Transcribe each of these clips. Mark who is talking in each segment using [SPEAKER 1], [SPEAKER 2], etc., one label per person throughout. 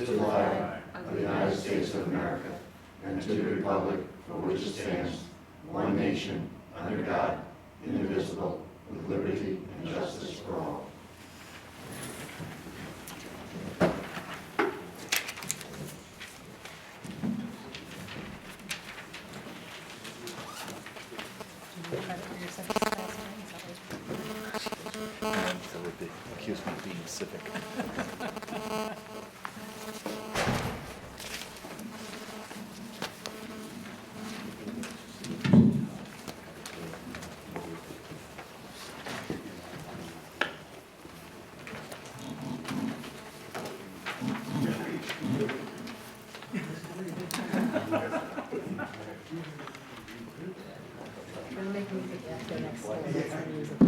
[SPEAKER 1] the flag of the United States of America and to the republic for which it stands, one nation, under God, indivisible, with liberty and justice for all.
[SPEAKER 2] That would be accuse me of being civic.
[SPEAKER 3] Don't make me forget the next one. It's unusable.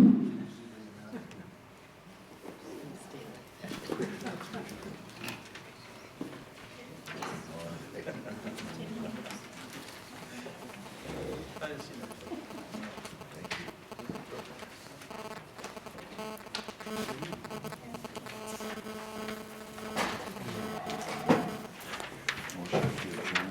[SPEAKER 2] Motion to adjourn.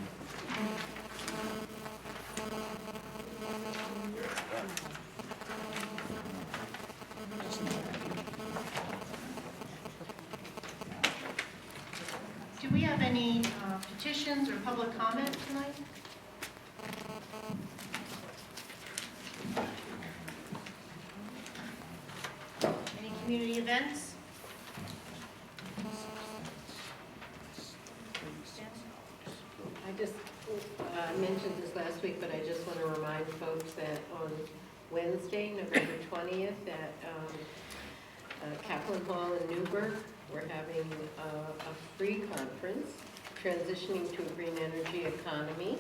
[SPEAKER 4] Do we have any petitions or public comment tonight? Any community events?
[SPEAKER 3] I just mentioned this last week, but I just want to remind folks that on Wednesday, November 20th, at Kaplan Hall in Newburgh, we're having a free conference, Transitioning to a Green Energy Economy.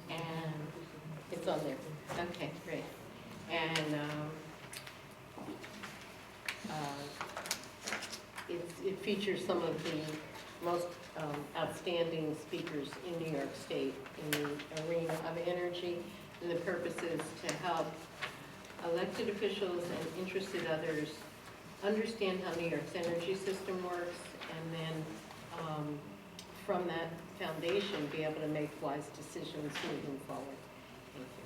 [SPEAKER 3] And it's on there. Okay, great. And it features some of the most outstanding speakers in New York State in the arena of energy. And the purpose is to help elected officials and interested others understand how New York's energy system works, and then from that foundation be able to make wise decisions moving forward. Thank you.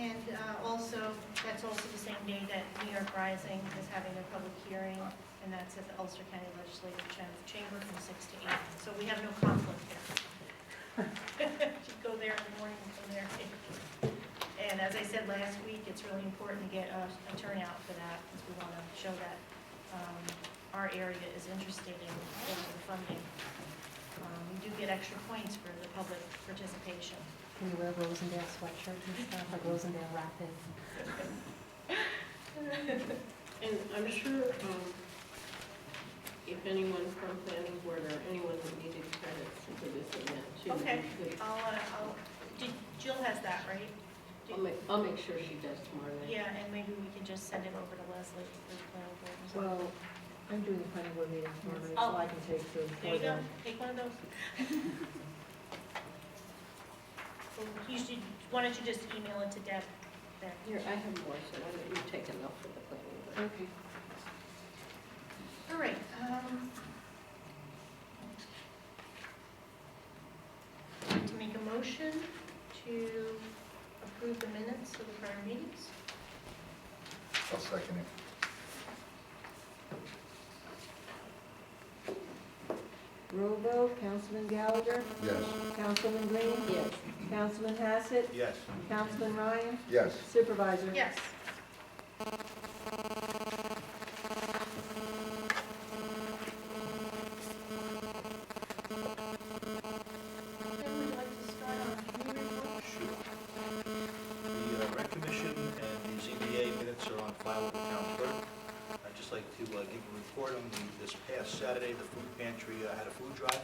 [SPEAKER 4] And also, that's also the same day that New York Rising is having their public hearing, and that's at the Ulster County Legislative Chamber from 6 to 8. So we have no conflict there. Should go there in the morning and go there. And as I said last week, it's really important to get a turnout for that, because we want to show that our area is interested in the funding. We do get extra points for the public participation.
[SPEAKER 3] Can you wear Rosendale sweatshirts and stuff, like Rosendale Rapids?
[SPEAKER 5] And I'm sure if anyone from planning board or anyone who needed credits for this event too.
[SPEAKER 4] Okay,
[SPEAKER 5] could-
[SPEAKER 4] Jill has that, right?
[SPEAKER 5] I'll make sure she does tomorrow night.
[SPEAKER 4] Yeah, and maybe we can just send it over to Leslie for the planning board or something.
[SPEAKER 3] Well, I'm doing the planning board meeting tomorrow night,
[SPEAKER 4] Oh.
[SPEAKER 3] so I can take the.
[SPEAKER 4] There you go, take one of those. Well, why don't you just email it to Deb there?
[SPEAKER 5] Here, I have more, so why don't you take enough for the planning board?
[SPEAKER 3] Okay.
[SPEAKER 4] All right, to make a motion to approve the minutes of the prior meetings?
[SPEAKER 1] I'll second it.
[SPEAKER 6] Roll vote, Councilman Gallagher,
[SPEAKER 1] Yes.
[SPEAKER 6] Councilman Green,
[SPEAKER 5] Yes.
[SPEAKER 6] Councilman Hassett,
[SPEAKER 1] Yes.
[SPEAKER 6] Councilman Ryan,
[SPEAKER 1] Yes.
[SPEAKER 6] Supervisor.
[SPEAKER 4] Yes. Then we'd like to start on community report.
[SPEAKER 7] Sure. The Rec Commission and the ZBA minutes are on file with the town clerk. I'd just like to give a report on this past Saturday, the food pantry had a food drive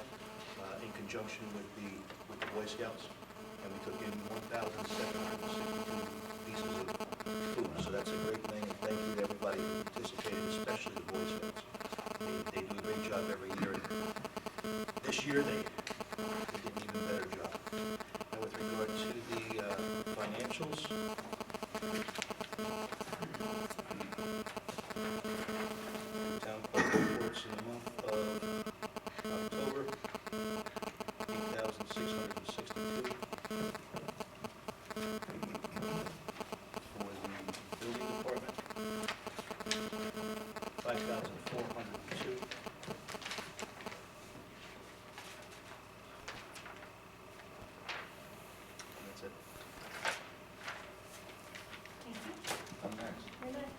[SPEAKER 7] in conjunction with the Boy Scouts, and we took in 1,762 pieces of food. So that's a great thing, and thank you to everybody who participated, especially the Boy Scouts. They do a great job every year. This year they did an even better job. Now with regard to the financials, town clerk reports in the month of $5,402. That's it.
[SPEAKER 4] Thank you.
[SPEAKER 1] I'm next.
[SPEAKER 4] You're next.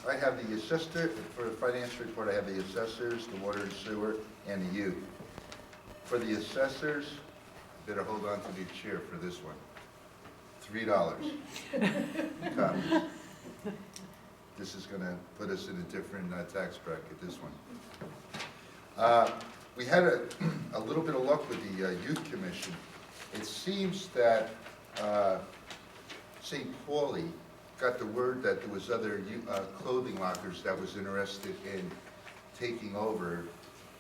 [SPEAKER 1] I have the assessor, for the finance report, I have the assessors, the water and sewer, and the youth. For the assessors, better hold on to the chair for this one. $3. Copies. This is gonna put us in a different tax bracket, this one. We had a little bit of luck with the youth commission. It seems that St. Pauli got the word that there was other clothing lockers that was interested in taking over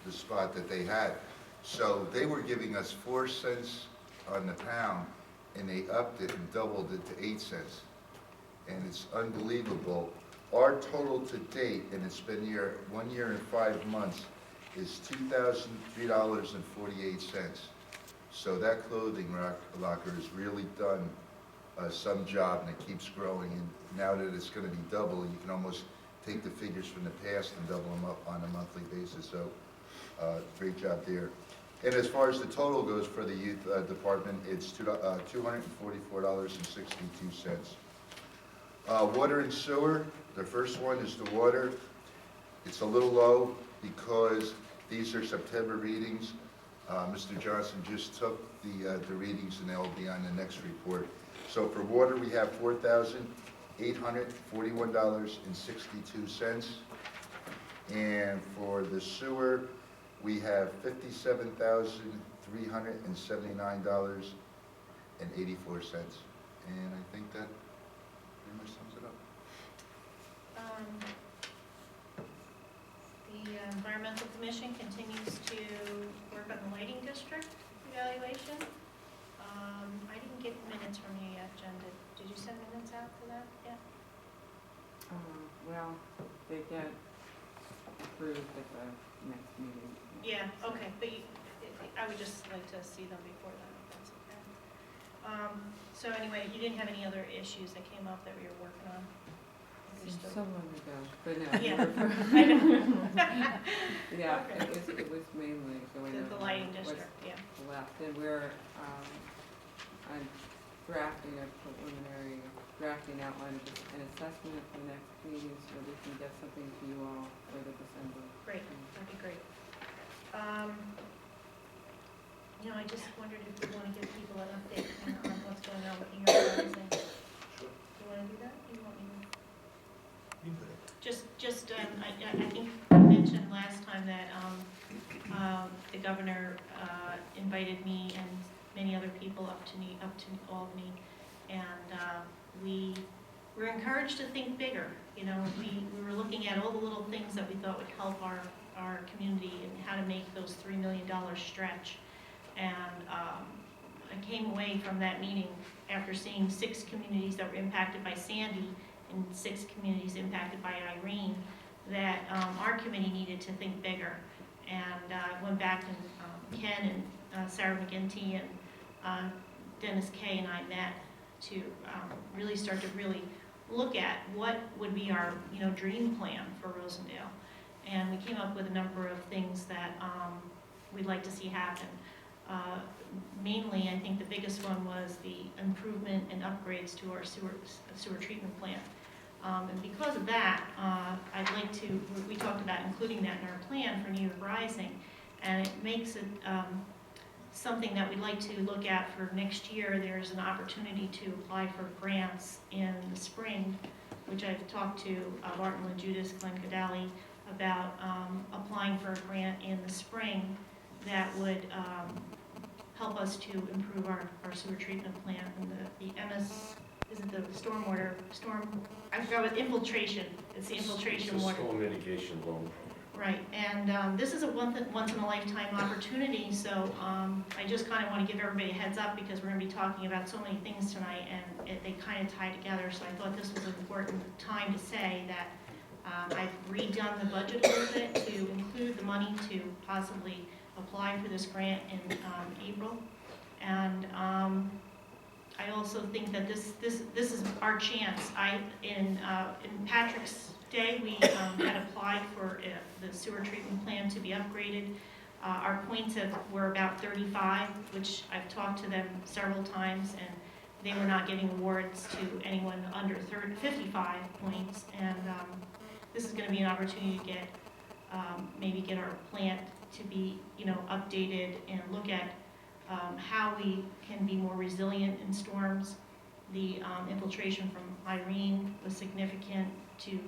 [SPEAKER 1] the spot that they had. So they were giving us 4 cents on the pound, and they upped it and doubled it to 8 cents. And it's unbelievable. Our total to date, and it's been 1 year and 5 months, is $2,003.48. So that clothing locker has really done some job, and it keeps growing. And now that it's going to be double, you can almost take the figures from the past and double them up on a monthly basis. So great job there. And as far as the total goes for the youth department, it's $244.62. Water and sewer, the first one is the water. It's a little low because these are September readings. Mr. Johnson just took the readings, and they'll be on the next report. So for water, we have $4,841.62. And for the sewer, we have $57,379.84. And I think that pretty much sums it up.
[SPEAKER 4] The Environmental Commission continues to work on the lighting district evaluation. I didn't get minutes from you yet, Jen. Did you send minutes out for that yet?
[SPEAKER 6] Well, they get approved at the next meeting.
[SPEAKER 4] Yeah, okay, but I would just like to see them before then, if that's okay. So anyway, you didn't have any other issues that came up that we were working on? You're still-
[SPEAKER 6] So long ago, but no.
[SPEAKER 4] Yeah, I know.
[SPEAKER 6] Yeah,
[SPEAKER 4] Okay.
[SPEAKER 6] it was mainly going
[SPEAKER 4] The
[SPEAKER 6] over
[SPEAKER 4] lighting
[SPEAKER 6] what's
[SPEAKER 4] district, yeah.
[SPEAKER 6] left, and I'm drafting a preliminary drafting outline of an assessment for the next meeting, so we can get something to you all for the December.
[SPEAKER 4] Great, that'd be great. I just wondered if you want to give people an update on what's going on with New York Rising.
[SPEAKER 7] Sure.
[SPEAKER 4] You want to do that? You want me to?
[SPEAKER 7] You can do it.
[SPEAKER 4] I think I mentioned last time that the governor invited me and many other people up to Albany, and we were encouraged to think bigger. We were looking at all the little things that we thought would help our community and how to make those $3 million stretch. And I came away from that meeting after seeing 6 communities that were impacted by Sandy and 6 communities impacted by Irene, that our committee needed to think bigger. And went back, and Ken and Sarah McGinty and Dennis Kay and I met to really start to really look at what would be our dream plan for Rosendale. And we came up with a number of things that we'd like to see happen. Mainly, I think the biggest one was the improvement and upgrades to our sewer treatment plant. And because of that, I'd like to, we talked about including that in our plan for New York Rising, and it makes it something that we'd like to look at for next year. There's an opportunity to apply for grants in the spring, which I've talked to Barton Loguidice, Glenn Gadali about applying for a grant in the spring that would help us to improve our sewer treatment plant. And the MS, is it the I forgot what, infiltration. It's the infiltration water.
[SPEAKER 8] It's a storm mitigation loan.
[SPEAKER 4] Right, and this is a once-in-a-lifetime opportunity, so I just kind of want to give everybody a heads up because we're going to be talking about so many things tonight, and they kind of tie together, so I thought this was an important time to say that I've redone the budget a little bit to include the money to possibly apply for this grant in April, and I also think that this is our chance. In Patrick's Day, we had applied for the sewer treatment plan to be upgraded. Our points were about 35, which I've talked to them several times, and they were not giving awards to anyone under 55 points. And this is going to be an opportunity to get maybe get our plant to be, updated and look at how we can be more resilient in storms. The infiltration from Irene was significant to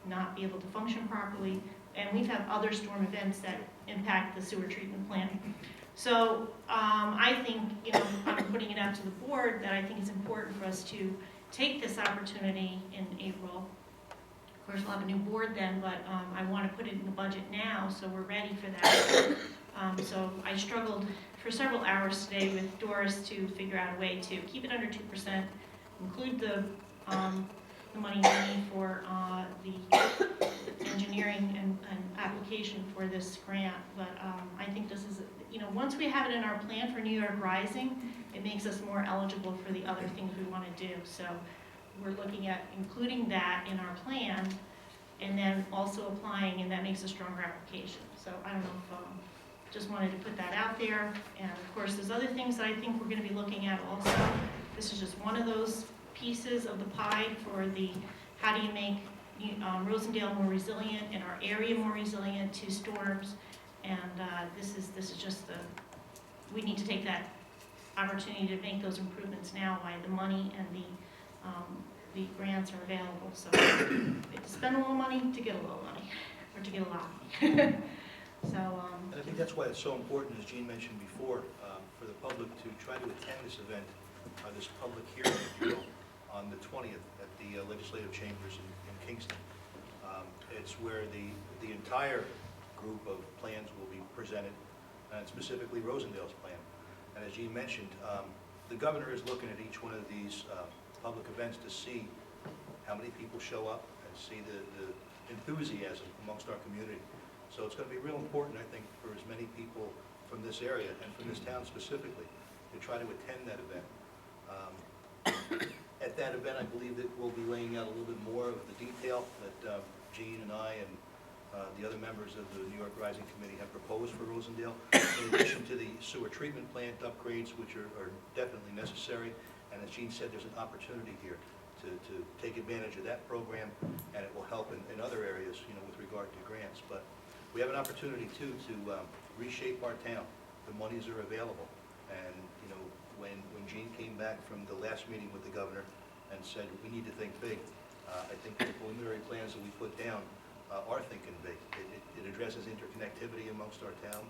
[SPEAKER 4] not be able to function properly. And we've had other storm events that impact the sewer treatment plant. So I think, I'm putting it out to the board that I think it's important for us to take this opportunity in April. Of course, we'll have a new board then, but I want to put it in the budget now, so we're ready for that. So I struggled for several hours today with Doris to figure out a way to keep it under 2%, include the money we need for the engineering and application for this grant. But I think this is, once we have it in our plan for New York Rising, it makes us more eligible for the other things we want to do. So we're looking at including that in our plan and then also applying, and that makes a stronger application. So I don't know if, just wanted to put that out there. And of course, there's other things that I think we're going to be looking at also. This is just one of those pieces of the pie for the, how do you make Rosendale more resilient and our area more resilient to storms. And this is just we need to take that opportunity to make those improvements now while the money and the grants are available. So we have to spend a little money to get a little money, or to get a lot of money. So,
[SPEAKER 7] And I think that's why it's so important, as Jean mentioned before, for the public to try to attend this event, this public hearing, if you will, on the 20th at the Legislative Chambers in Kingston. It's where the entire group of plans will be presented, and specifically Rosendale's plan. And as Jean mentioned, the governor is looking at each one of these public events to see how many people show up and see the enthusiasm amongst our community. So it's going to be real important, I think, for as many people from this area and from this town specifically to try to attend that event. At that event, I believe that we'll be laying out a little bit more of the detail that Jean and I and the other members of the New York Rising Committee have proposed for Rosendale, in addition to the sewer treatment plant upgrades, which are definitely necessary. And as Jean said, there's an opportunity here to take advantage of that program, and it will help in other areas, with regard to grants. But we have an opportunity, too, to reshape our town. The monies are available. And, when Jean came back from the last meeting with the governor and said, we need to think big, I think the preliminary plans that we put down are thinking big. It addresses interconnectivity amongst our town,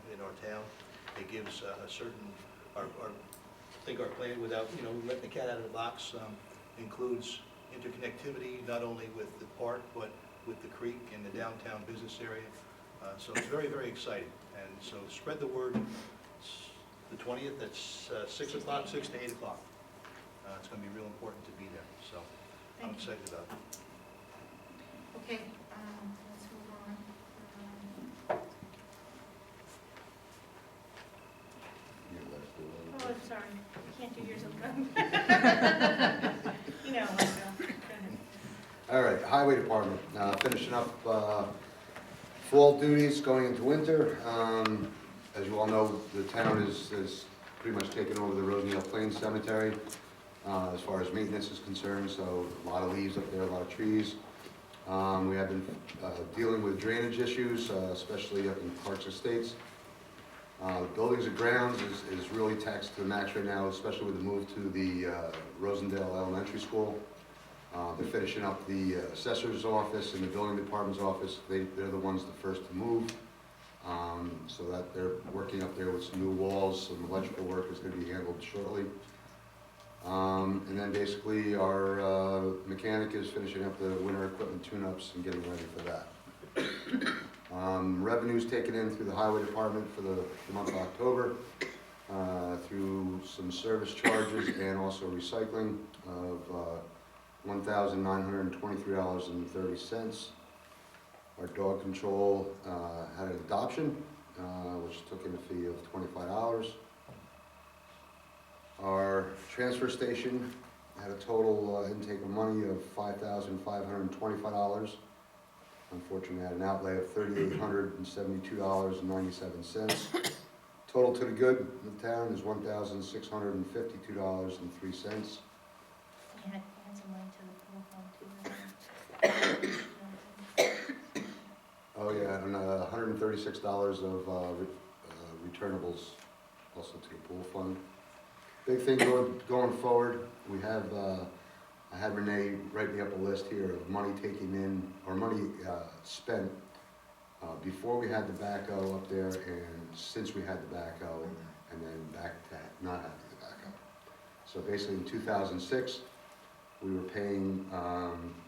[SPEAKER 7] It gives a certain, I think our plan, without, letting the cat out of the box, includes interconnectivity not only with the park, but with the creek and the downtown business area. So it's very, very exciting. And so spread the word. It's the 20th, that's 6 o'clock, 6 to 8 o'clock. It's going to be real important to be there. So I'm excited about it.
[SPEAKER 4] okay, let's move on. Oh, I'm sorry, I can't do yours alone. Go ahead.
[SPEAKER 8] All right, Highway Department, finishing up fall duties going into winter. As you all know, the town is pretty much taken over the Rosendale Plains Cemetery as far as maintenance is concerned, so a lot of leaves up there, a lot of trees. We have been dealing with drainage issues, especially up in Parks Estates. The buildings and grounds is really taxed to the max right now, especially with the move to the Rosendale Elementary School. They're finishing up the assessor's office and the building department's office. They're the ones the first to move. So that they're working up there with some new walls, some electrical work is going to be handled shortly. And then basically our mechanic is finishing up the winter equipment tune-ups and getting ready for that. Revenues taken in through the highway department for the month of October through some service charges and also recycling of $1,923.30. Our dog control had an adoption, which took in a fee of $25. Our transfer station had a total intake of money of $5,525. Unfortunately, had an outlay of $3,872.97. Total to the good of the town is $1,652.03.
[SPEAKER 4] You had some money to the pool fund too.
[SPEAKER 8] Oh, yeah, and $136 of returnables also to the pool fund. Big thing going forward, we have, I had Renee write me up a list here of money taken in, or money spent before we had the backhoe up there and since we had the backhoe, and then back to not having the backhoe. So basically in 2006, we were paying,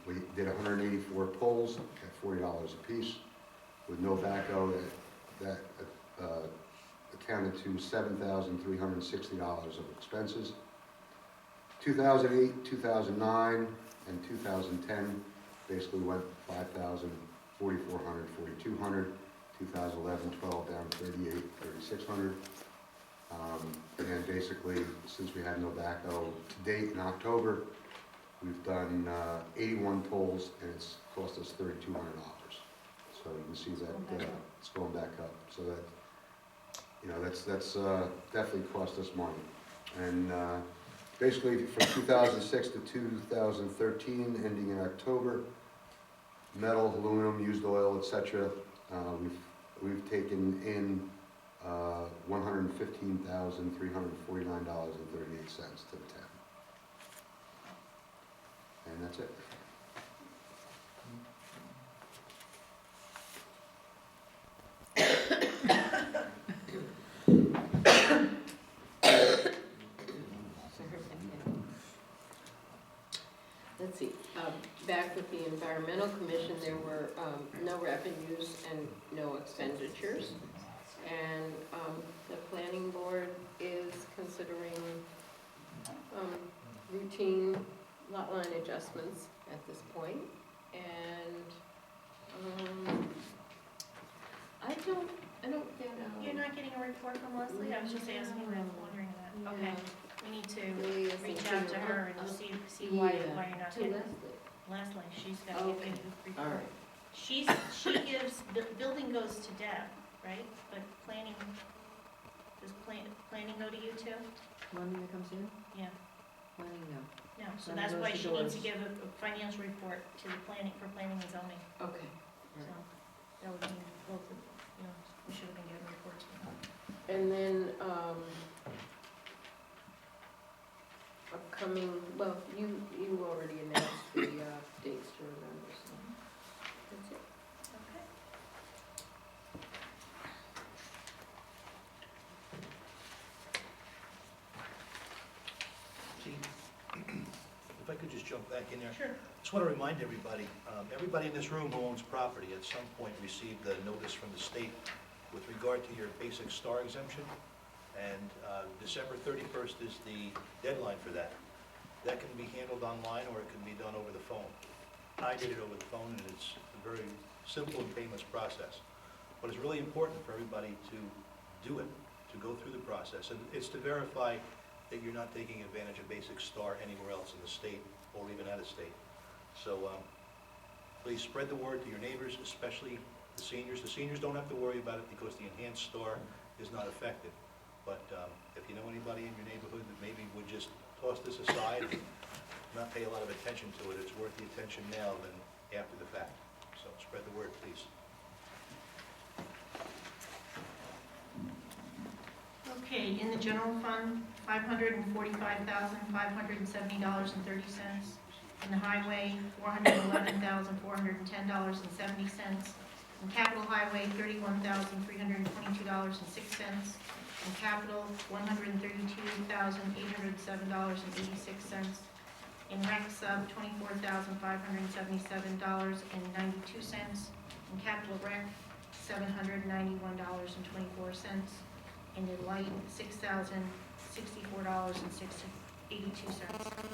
[SPEAKER 8] we did 184 pulls at $40 a piece. With no backhoe, that accounted to $7,360 of expenses. 2008, 2009, and 2010 basically went 5,000, 4,400, 4,200. 2011, 12 down 38, 3,600. And basically, since we had no backhoe to date in October, we've done 81 pulls, and it's cost us $3,200. So you can see that it's going back up. So that, you know, that's definitely cost us money. And basically from 2006 to 2013, ending in October, metal, aluminum, used oil, etc. We've taken in $115,349.38 to the town. And that's it.
[SPEAKER 3] Let's see, back with the Environmental Commission, there were no revenues and no expenditures. And the Planning Board is considering routine lot line adjustments at this point. And I don't get
[SPEAKER 4] You're not getting a report from Leslie? I was just asking, I'm wondering that. Okay, we need to reach out to her and see why you're not
[SPEAKER 3] to
[SPEAKER 4] getting.
[SPEAKER 3] Leslie.
[SPEAKER 4] Leslie, she's got to give you a
[SPEAKER 3] All
[SPEAKER 4] report.
[SPEAKER 3] right.
[SPEAKER 4] She gives, building goes to Deb, right? But planning, does planning go to you too?
[SPEAKER 6] Money that comes in?
[SPEAKER 4] Yeah,
[SPEAKER 6] Money, no.
[SPEAKER 4] no, so
[SPEAKER 6] Money
[SPEAKER 4] that's
[SPEAKER 6] goes
[SPEAKER 4] why
[SPEAKER 6] to
[SPEAKER 4] she needs to
[SPEAKER 6] Doris.
[SPEAKER 4] give a financial report to the planning, for planning and zoning.
[SPEAKER 3] Okay.
[SPEAKER 4] So that would mean both of, you know, we should have been getting reports from her.
[SPEAKER 3] And then, upcoming, well, you already announced the dates to remember, so that's it.
[SPEAKER 4] Okay.
[SPEAKER 7] Gene, if I could just jump back in there.
[SPEAKER 4] Sure.
[SPEAKER 7] Just want to remind everybody, everybody in this room who owns property at some point received a notice from the state with regard to your basic star exemption, and December 31st is the deadline for that. That can be handled online or it can be done over the phone. I did it over the phone, and it's a very simple and painless process. But it's really important for everybody to do it, to go through the process, and it's to verify that you're not taking advantage of basic star anywhere else in the state or even out of state. So please spread the word to your neighbors, especially the seniors. The seniors don't have to worry about it because the enhanced star is not affected. But if you know anybody in your neighborhood that maybe would just toss this aside and not pay a lot of attention to it, it's worth the attention now than after the fact. So spread the word, please.
[SPEAKER 4] Okay, in the general fund, $545,570.30. In the highway, $411,410.70. In capital highway, $31,322.06. In capital, $132,807.86. In rec sub, $24,577.92. In capital rec, $791.24. And in light, $6,064.82.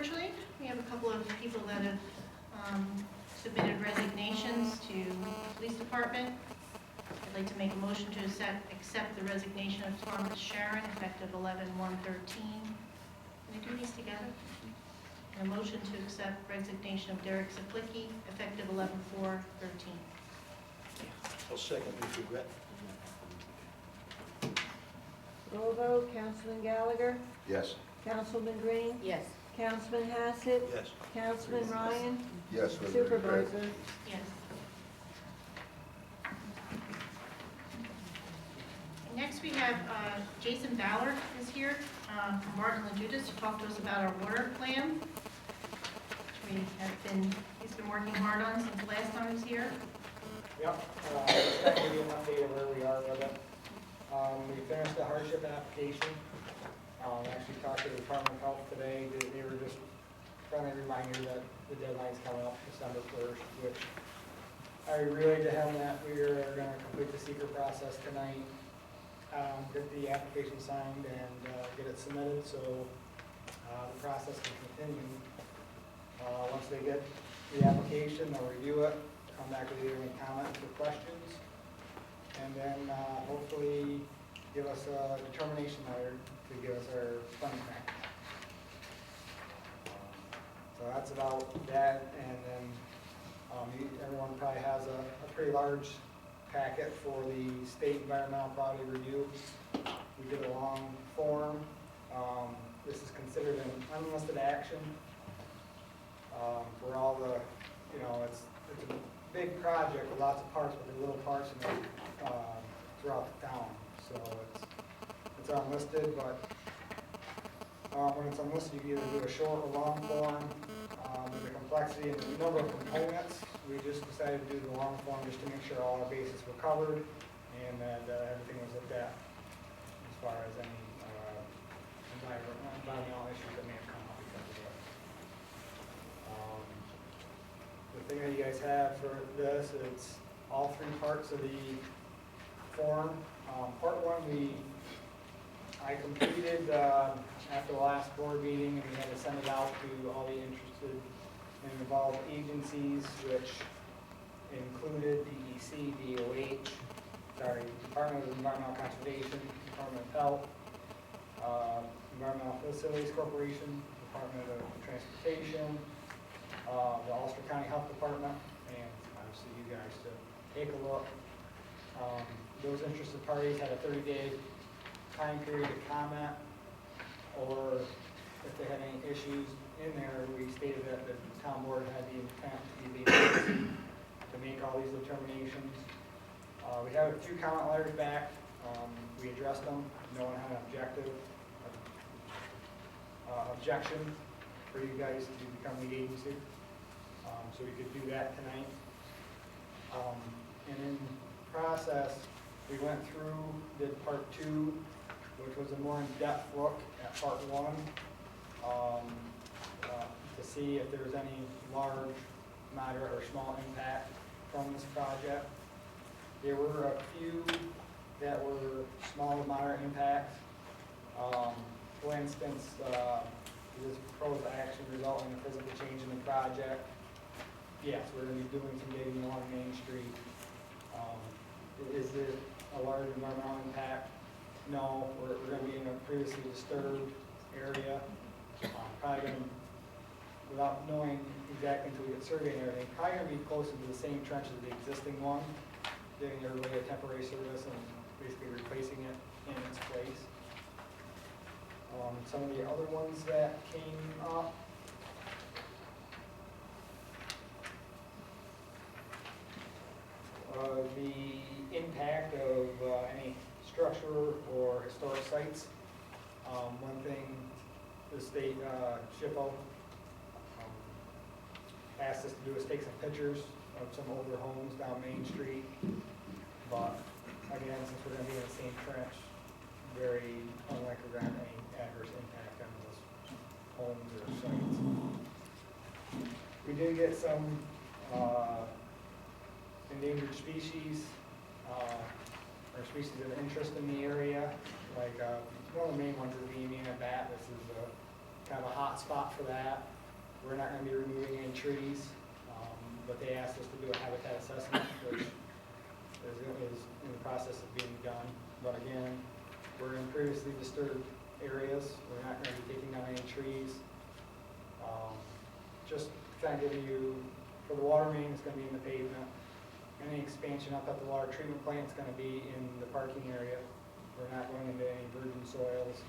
[SPEAKER 4] virtually. We have a couple of people that have submitted resignations to the police department. I'd like to make a motion to accept the resignation of Thomas Sharon effective 11/1/13. Can I do these together? And a motion to accept resignation of Derek Zaplicki effective 11/4/13.
[SPEAKER 7] I'll second with regret.
[SPEAKER 5] Roll vote, Councilman Gallagher,
[SPEAKER 8] Yes.
[SPEAKER 5] Councilman Green,
[SPEAKER 3] Yes.
[SPEAKER 5] Councilman Hassett,
[SPEAKER 7] Yes.
[SPEAKER 5] Councilman Ryan,
[SPEAKER 1] Yes, with regret.
[SPEAKER 5] Supervisor.
[SPEAKER 4] Yes. Next, we have Jason Ballard is here from Barton Loguidice to talk to us about our water plan, which he's been working hard on since the last time he was here.
[SPEAKER 9] Yep, just to give you an update of where we are with it. We finished the hardship application. Actually talked to the Department of Health today. They were just friendly reminder that the deadline's coming up December 1st, which I relayed to him that we are gonna complete the secret process tonight, get the application signed and get it submitted, so the process can continue. Once they get the application, they'll review it, come back with either any comments or questions, and then hopefully give us a determination letter to give us our funding back. So that's about that, and then everyone probably has a pretty large packet for the state environmental quality review. We did a long form. This is considered an unlisted action for all the, it's a big project with lots of parts, but there are little parts in it throughout the town. So it's unlisted, but when it's unlisted, you can either do a short or long form. With the complexity and the number of components, we just decided to do the long form just to make sure all our bases were covered and that everything was looked at as far as any environmental issues that may have come up because of it. The thing that you guys have for this, it's all three parts of the form. Part one, I completed after the last board meeting, and we had to send it out to all the interested and involved agencies, which included DEC, DOH, Department of Environmental Conservation, Department of Health, Environmental Facilities Corporation, Department of Transportation, the Ulster County Health Department, and obviously you guys to take a look. Those interested parties had a 30-day time period to comment, or if they had any issues in there, we stated that the town board had the intent to be the agency to make all these determinations. We have a few comment letters back. We addressed them. No one had an objection for you guys to become the agency. So we could do that tonight. And in process, we went through, did part two, which was a more in-depth look at part one, to see if there was any large, moderate, or small impact from this project. There were a few that were small to moderate impact. For instance, this proposed action result in a physical change in the project. Yes, we're going to be doing some digging along Main Street. Is it a large environmental impact? No, we're going to be in a previously disturbed area. Probably going to, without knowing exactly until we get surveyed and everything, probably going to be closer to the same trench as the existing one, giving everybody a temporary service and basically replacing it in its place. Some of the other ones that came up, the impact of any structure or historic sites. One thing, the state SHPO asked us to do is take some pictures of some older homes down Main Street. But again, since we're going to be in the same trench, very unlikely we're going to have any adverse impact on those homes or sites. We did get some endangered species, or species of interest in the area. Like one of the main ones is the Indiana bat. This is a kind of a hot spot for that. We're not gonna be removing any trees, but they asked us to do a habitat assessment, which is in the process of being done. But again, we're in previously disturbed areas, we're not gonna be taking down any trees. Just kind of giving you, for the water main, it's gonna be in the pavement. Any expansion up at the water treatment plant is gonna be in the parking area. We're not going into any virgin soils.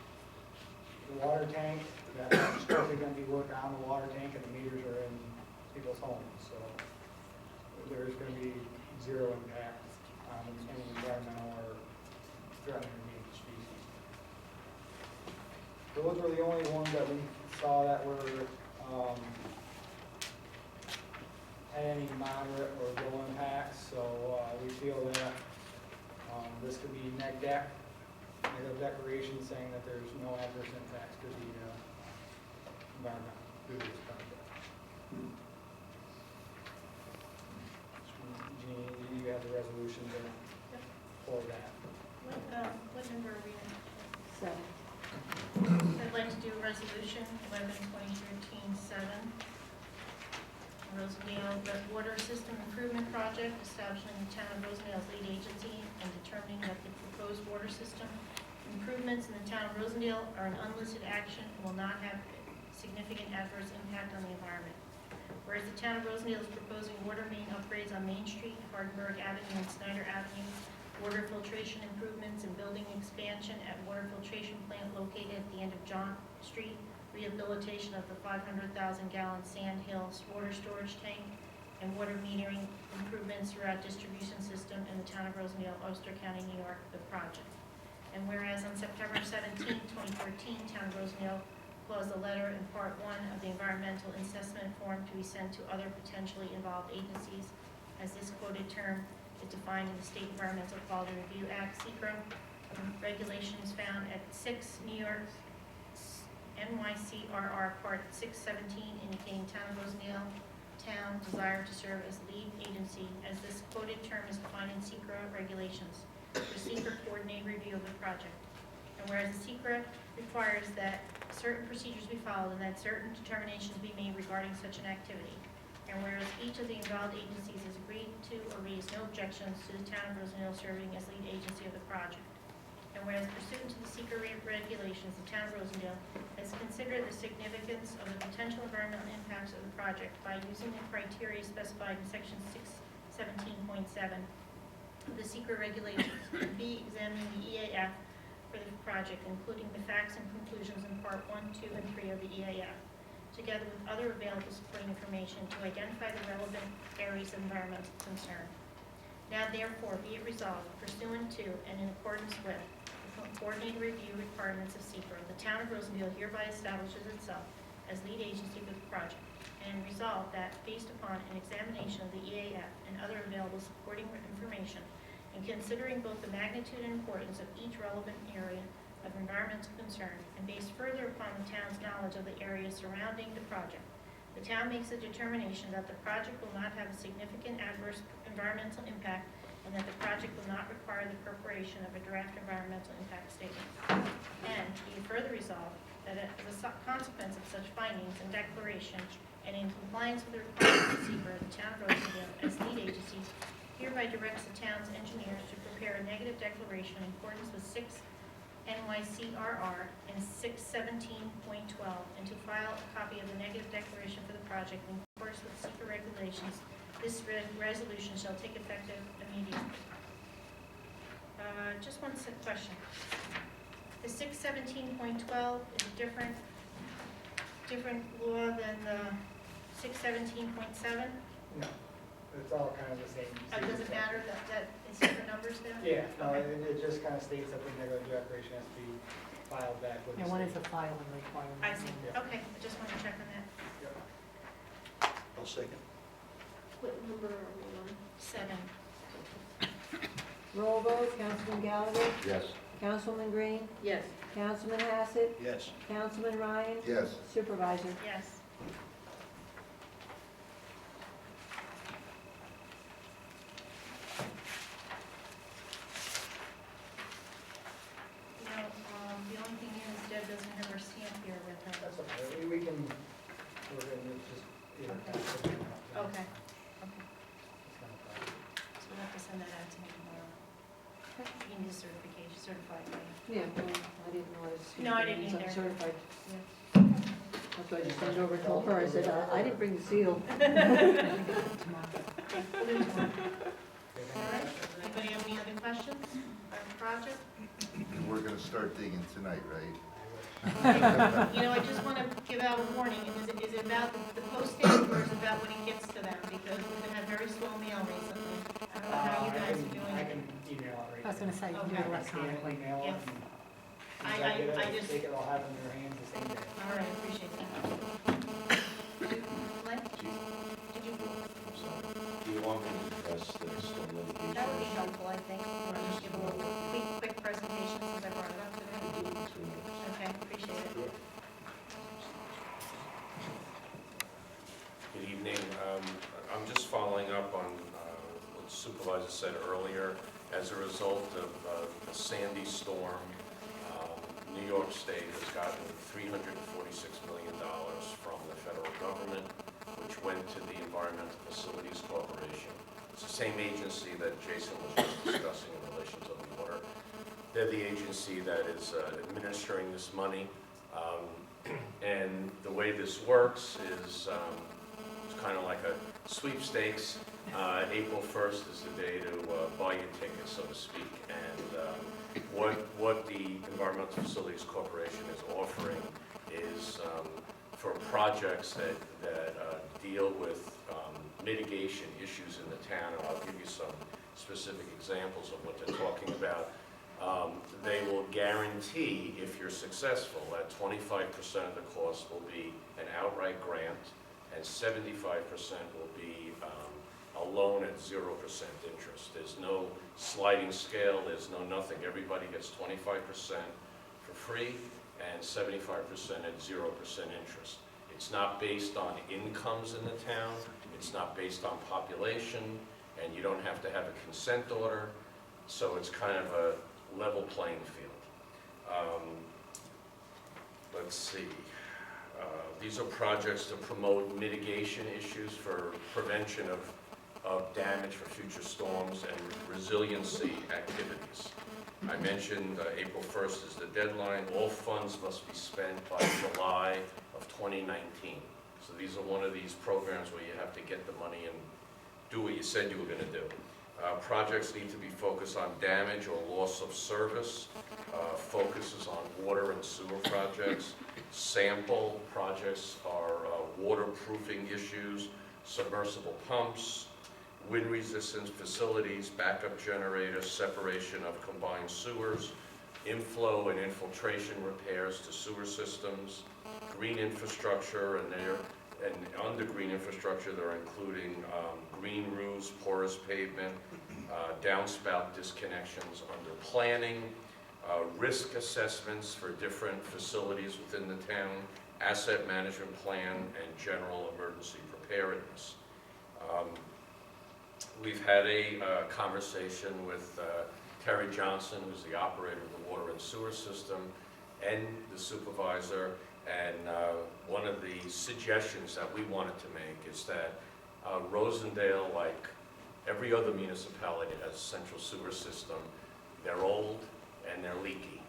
[SPEAKER 9] The water tank, that's strictly gonna be working on the water tank, and the meters are in people's homes, so there's gonna be zero impact on any environmental or threatened or endangered species. Those were the only ones that we saw that were, had any moderate or low impacts, so we feel that this could be negative declaration saying that there's no adverse impacts to the environment due to this project. Jeannie, you have the resolution for that.
[SPEAKER 4] What number are we in?
[SPEAKER 3] 7.
[SPEAKER 4] I'd like to do resolution 11/2013-7. Rosendale Water System Improvement Project, establishing the town of Rosendale's lead agency and determining that the proposed water system improvements in the town of Rosendale are an unlisted action and will not have significant adverse impact on the environment. Whereas the town of Rosendale is proposing water main upgrades on Main Street, Hardenberg Avenue, and Snyder Avenue, water filtration improvements and building expansion at water filtration plant located at the end of John Street, rehabilitation of the 500,000-gallon Sand Hills water storage tank, and water metering improvements throughout distribution system in the town of Rosendale, Ulster County, New York, the project. And whereas on September 17, 2014, town of Rosendale caused a letter in part 1 of the environmental assessment form to be sent to other potentially involved agencies, as this quoted term is defined in the State Environmental Quality Review Act, (SECRA), regulations found at 6 New York NYCRR Part 617, indicating town of Rosendale town desire to serve as lead agency, as this quoted term is defined in SECRA regulations, for SECRA coordinated review of the project. And whereas the SECRA requires that certain procedures be followed and that certain determinations be made regarding such an activity. And whereas each of the involved agencies has agreed to or raised no objections to the town of Rosendale serving as lead agency of the project. And whereas pursuant to the SECRA regulations, the town of Rosendale has considered the significance of the potential environmental impacts of the project by using the criteria specified in section 617.7 of the SECRA regulations, and B, examining the EAF for the project, including the facts and conclusions in part 1, 2, and 3 of the EAF, together with other available supporting information to identify the relevant areas of environmental concern. Now therefore be it resolved, pursuant to and in accordance with the coordinated review requirements of SECRA, the town of Rosendale hereby establishes itself as lead agency for the project, and resolved that based upon an examination of the EAF and other available supporting information, and considering both the magnitude and importance of each relevant area of environmental concern, and based further upon the town's knowledge of the areas surrounding the project, the town makes a determination that the project will not have a significant adverse environmental impact, and that the project will not require the preparation of a draft environmental impact statement. And be it further resolved that as a consequence of such findings and declaration, and in compliance with the requirements of SECRA, the town of Rosendale, as lead agency, hereby directs the town's engineers to prepare a negative declaration in accordance with 6 NYCRR and 617.12, and to file a copy of the negative declaration for the project in accordance with SECRA regulations. This resolution shall take effect immediately. Just one question. The 617.12 is a different law than the 617.7?
[SPEAKER 9] No, it's all kind of the same.
[SPEAKER 4] Does it matter that it's different numbers there?
[SPEAKER 9] Yeah, no,
[SPEAKER 4] Okay.
[SPEAKER 9] it just kind of states that the negative declaration has to be filed back with the
[SPEAKER 5] And what is
[SPEAKER 9] state.
[SPEAKER 5] the filing requirement?
[SPEAKER 4] I see.
[SPEAKER 9] Yeah.
[SPEAKER 4] Okay, I just want to check on that.
[SPEAKER 9] Yep.
[SPEAKER 7] I'll second.
[SPEAKER 5] What number are we on?
[SPEAKER 4] 7.
[SPEAKER 5] Roll vote, Councilman Gallagher,
[SPEAKER 8] Yes.
[SPEAKER 5] Councilman Green,
[SPEAKER 3] Yes.
[SPEAKER 5] Councilman Hassett,
[SPEAKER 7] Yes.
[SPEAKER 5] Councilman Ryan,
[SPEAKER 1] Yes.
[SPEAKER 5] Supervisor.
[SPEAKER 4] Yes. The only thing is Deb doesn't have her stamp here with her.
[SPEAKER 9] That's okay.
[SPEAKER 4] certified, right?
[SPEAKER 5] Yeah, well, I didn't know I was.
[SPEAKER 4] No, I didn't either.
[SPEAKER 5] Certified.
[SPEAKER 4] Yeah.
[SPEAKER 5] That's why I just went over and told her, I said, I didn't bring the seal.
[SPEAKER 4] We'll do tomorrow. All right, anybody have any other questions on the project?
[SPEAKER 1] And we're gonna start digging tonight, right?
[SPEAKER 4] You know, I just want to give out a warning, is it about the posting or is it about when it gets to them? Because we've been having very slow mail recently. I don't know how you guys are doing
[SPEAKER 9] I
[SPEAKER 4] it.
[SPEAKER 9] can email it right.
[SPEAKER 10] I was gonna say,
[SPEAKER 4] Okay.
[SPEAKER 10] do it electronically.
[SPEAKER 9] Email it.
[SPEAKER 4] Yeah.
[SPEAKER 9] and
[SPEAKER 4] I
[SPEAKER 9] once get it,
[SPEAKER 4] just-
[SPEAKER 9] Take it, I'll have it in your hands the same day.
[SPEAKER 4] All right, I appreciate that. Glenn, did you?
[SPEAKER 2] Do you want me to address the storm litigation?
[SPEAKER 4] That would be helpful, I think. Want to just give a little quick presentation since I brought it up today? Okay, appreciate it.
[SPEAKER 11] Good evening. I'm just following up on what the supervisor said earlier. As a result of the Sandy storm, New York State has gotten $346 million from the federal government, which went to the Environmental Facilities Corporation. It's the same agency that Jason was just discussing in relation to the water. They're the agency that is administering this money. And the way this works is it's kind of like a sweepstakes. April 1st is the day to buy your ticket, so to speak. And what the Environmental Facilities Corporation is offering is for projects that deal with mitigation issues in the town, and I'll give you some specific examples of what they're talking about. They will guarantee, if you're successful, that 25% of the cost will be an outright grant, and 75% will be a loan at 0% interest. There's no sliding scale, there's no nothing. Everybody gets 25% for free and 75% at 0% interest. It's not based on incomes in the town, it's not based on population, and you don't have to have a consent order, so it's kind of a level playing field. Let's see. These are projects to promote mitigation issues for prevention of damage for future storms and resiliency activities. I mentioned April 1st is the deadline. All funds must be spent by July of 2019. So these are one of these programs where you have to get the money and do what you said you were going to do. Projects need to be focused on damage or loss of service. Focuses on water and sewer projects. Sample projects are waterproofing issues, submersible pumps, wind resistance facilities, backup generators, separation of combined sewers, inflow and infiltration repairs to sewer systems, green infrastructure, and under green infrastructure they're including green roofs, porous pavement, downspout disconnections under planning, risk assessments for different facilities within the town, asset management plan, and general emergency preparedness. We've had a conversation with Terry Johnson, who's the operator of the water and sewer system, and the supervisor, and one of the suggestions that we wanted to make is that Rosendale, like every other municipality that has a central sewer system, they're old and they're leaky.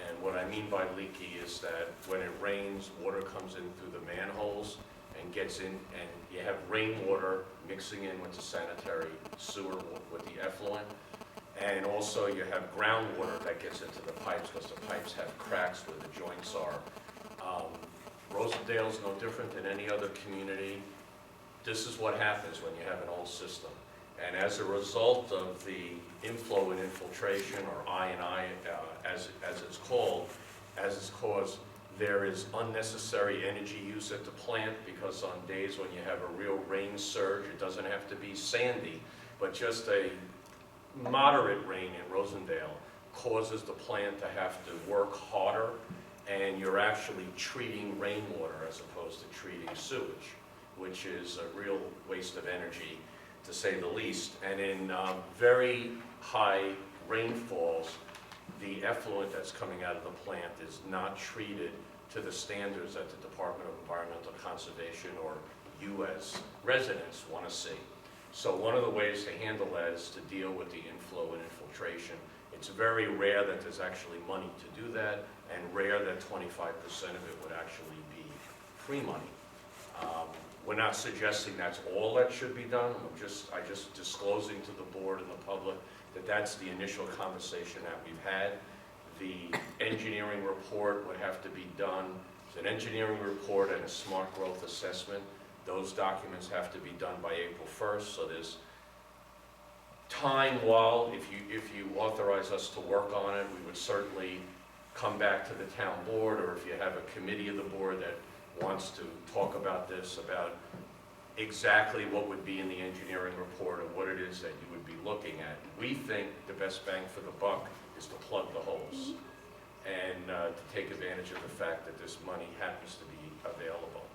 [SPEAKER 11] And what I mean by leaky is that when it rains, water comes in through the manholes and gets in, and you have rainwater mixing in with the sanitary sewer, with the effluent. And also you have groundwater that gets into the pipes because the pipes have cracks where the joints are. Rosendale's no different than any other community. This is what happens when you have an old system. And as a result of the inflow and infiltration, or I&I as it's called, as it's caused, there is unnecessary energy use at the plant, because on days when you have a real rain surge, it doesn't have to be sandy, but just a moderate rain in Rosendale causes the plant to have to work harder, and you're actually treating rainwater as opposed to treating sewage, which is a real waste of energy, to say the least. And in very high rainfalls, the effluent that's coming out of the plant is not treated to the standards that the Department of Environmental Conservation, or you as residents, want to see. So one of the ways to handle that is to deal with the inflow and infiltration. It's very rare that there's actually money to do that, and rare that 25% of it would actually be free money. We're not suggesting that's all that should be done. I just disclosing to the board and the public that that's the initial conversation that we've had. The engineering report would have to be done. It's an engineering report and a smart growth assessment. Those documents have to be done by April 1st, so there's time while, if you authorize us to work on it, we would certainly come back to the town board, or if you have a committee of the board that wants to talk about this, about exactly what would be in the engineering report or what it is that you would be looking at. We think the best bang for the buck is to plug the holes and to take advantage of the fact that this money happens to be available.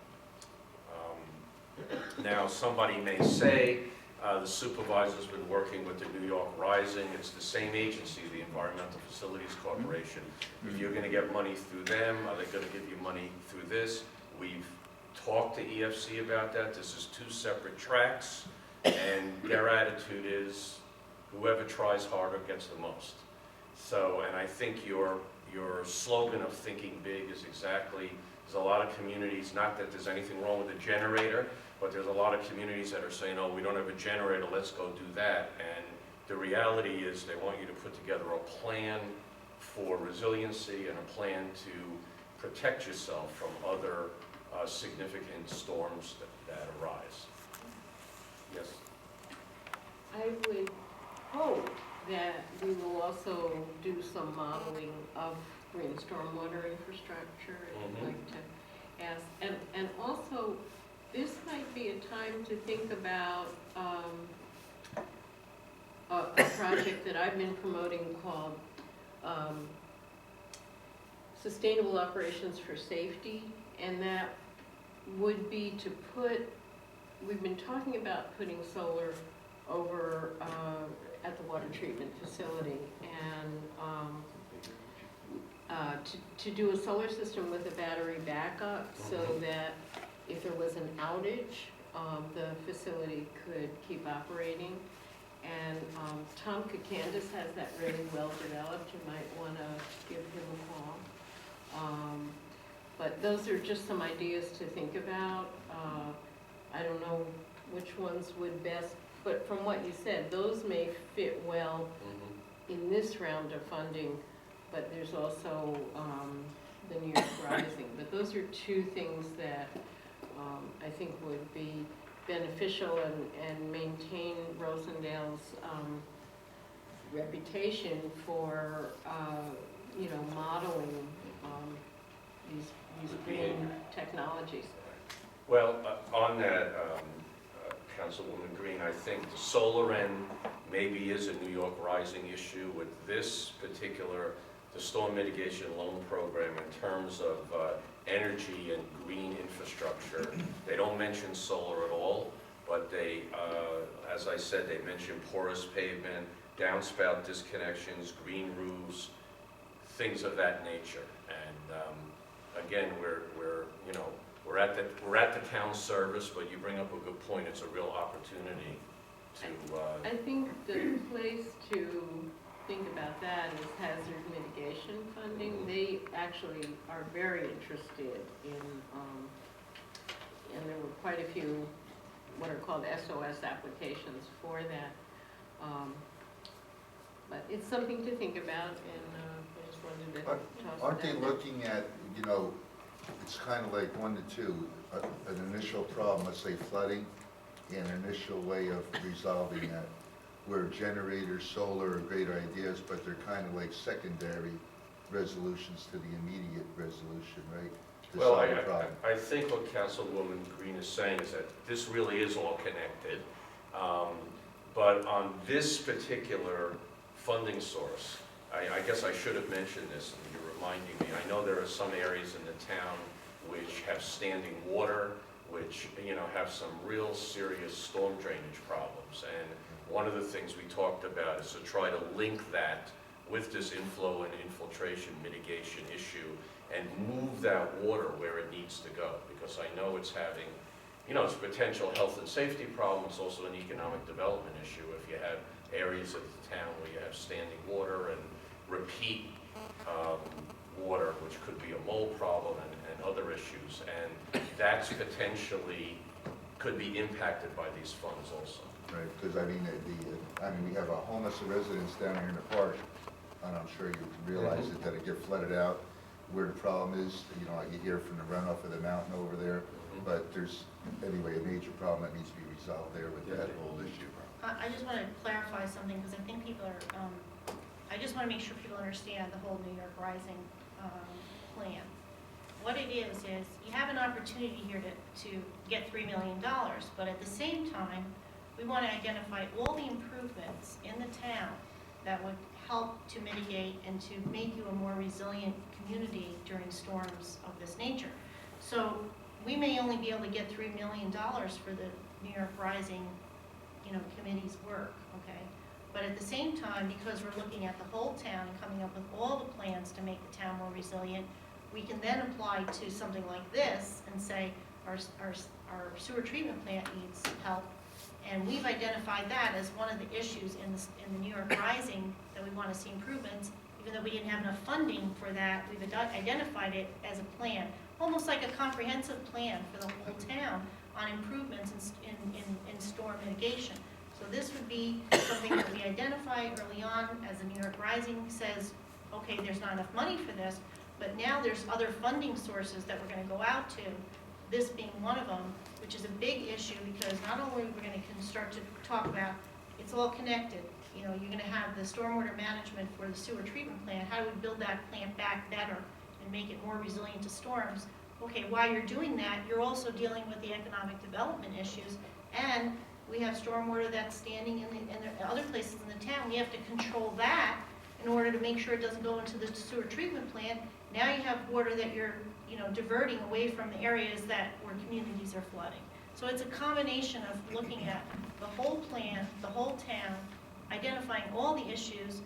[SPEAKER 11] Now, somebody may say, the supervisor's been working with the New York Rising. It's the same agency, the Environmental Facilities Corporation. If you're going to get money through them, are they going to give you money through this? We've talked to EFC about that. This is two separate tracks, and their attitude is whoever tries harder gets the most. So, and I think your slogan of thinking big is exactly, there's a lot of communities, not that there's anything wrong with a generator, but there's a lot of communities that are saying, oh, we don't have a generator, let's go do that. And the reality is they want you to put together a plan for resiliency and a plan to protect yourself from other significant storms that arise. Yes?
[SPEAKER 3] I would hope that we will also do some modeling of green stormwater infrastructure. I'd like to ask, and also, this might be a time to think about a project that I've been promoting called Sustainable Operations for Safety, and that would be to put, we've been talking about putting solar over at the water treatment facility, and to do a solar system with a battery backup so that if there was an outage, the facility could keep operating. And Tom Kakandis has that really well developed. You might want to give him a call. But those are just some ideas to think about. I don't know which ones would best, but from what you said, those may fit well in this round of funding, but there's also the New York Rising. But those are two things that I think would be beneficial and maintain Rosendale's reputation for, modeling these green technologies.
[SPEAKER 11] Well, on that, Councilwoman Green, I think the solar end maybe is a New York Rising issue with this particular, the storm mitigation loan program in terms of energy and green infrastructure. They don't mention solar at all, but they, as I said, they mention porous pavement, downspout disconnections, green roofs, things of that nature. And again, we're at the town service, but you bring up a good point. It's a real opportunity to.
[SPEAKER 3] I think the place to think about that is hazard mitigation funding. They actually are very interested in, and there were quite a few what are called SOS applications for that. But it's something to think about, and I just wanted to toss it out.
[SPEAKER 1] Aren't they looking at, it's kind of like 1 to 2, an initial problem, let's say flooding, and an initial way of resolving that, where generators, solar are great ideas, but they're kind of like secondary resolutions to the immediate resolution, right? To
[SPEAKER 11] Well,
[SPEAKER 1] solve the problem.
[SPEAKER 11] I think what Councilwoman Green is saying is that this really is all connected. But on this particular funding source, I guess I should have mentioned this, and you're reminding me. I know there are some areas in the town which have standing water, which have some real serious storm drainage problems. And one of the things we talked about is to try to link that with this inflow and infiltration mitigation issue and move that water where it needs to go, because I know it's having you know, it's a potential health and safety problem, it's also an economic development issue. If you have areas of the town where you have standing water and repeat water, which could be a mold problem and other issues, and that's potentially could be impacted by these funds also.
[SPEAKER 1] Right, because I mean, we have a homeless residence down here in the park, and I'm sure you realize it, that it get flooded out. Where the problem is, you know, you hear from the runoff of the mountain over there, but there's, anyway, a major problem that needs to be resolved there with that whole issue.
[SPEAKER 4] I just want to clarify something, because I think people are, I just want to make sure people understand the whole New York Rising plan. What it is you have an opportunity here to get $3 million, but at the same time, we want to identify all the improvements in the town that would help to mitigate and to make you a more resilient community during storms of this nature. So we may only be able to get $3 million for the New York Rising, committee's work, okay? But at the same time, because we're looking at the whole town and coming up with all the plans to make the town more resilient, we can then apply to something like this and say our sewer treatment plant needs help. And we've identified that as one of the issues in the New York Rising that we want to see improvements. Even though we didn't have enough funding for that, we've identified it as a plan, almost like a comprehensive plan for the whole town on improvements in storm mitigation. So this would be something that we identify early on as the New York Rising says, okay, there's not enough money for this, but now there's other funding sources that we're going to go out to, this being one of them, which is a big issue because not only are we going to start to talk about, it's all connected. You're going to have the stormwater management for the sewer treatment plant. How do we build that plant back better and make it more resilient to storms? Okay, while you're doing that, you're also dealing with the economic development issues, and we have stormwater that's standing in the other places in the town. We have to control that in order to make sure it doesn't go into the sewer treatment plant. Now you have water that you're diverting away from the areas where communities are flooding. So it's a combination of looking at the whole plan, the whole town, identifying all the issues,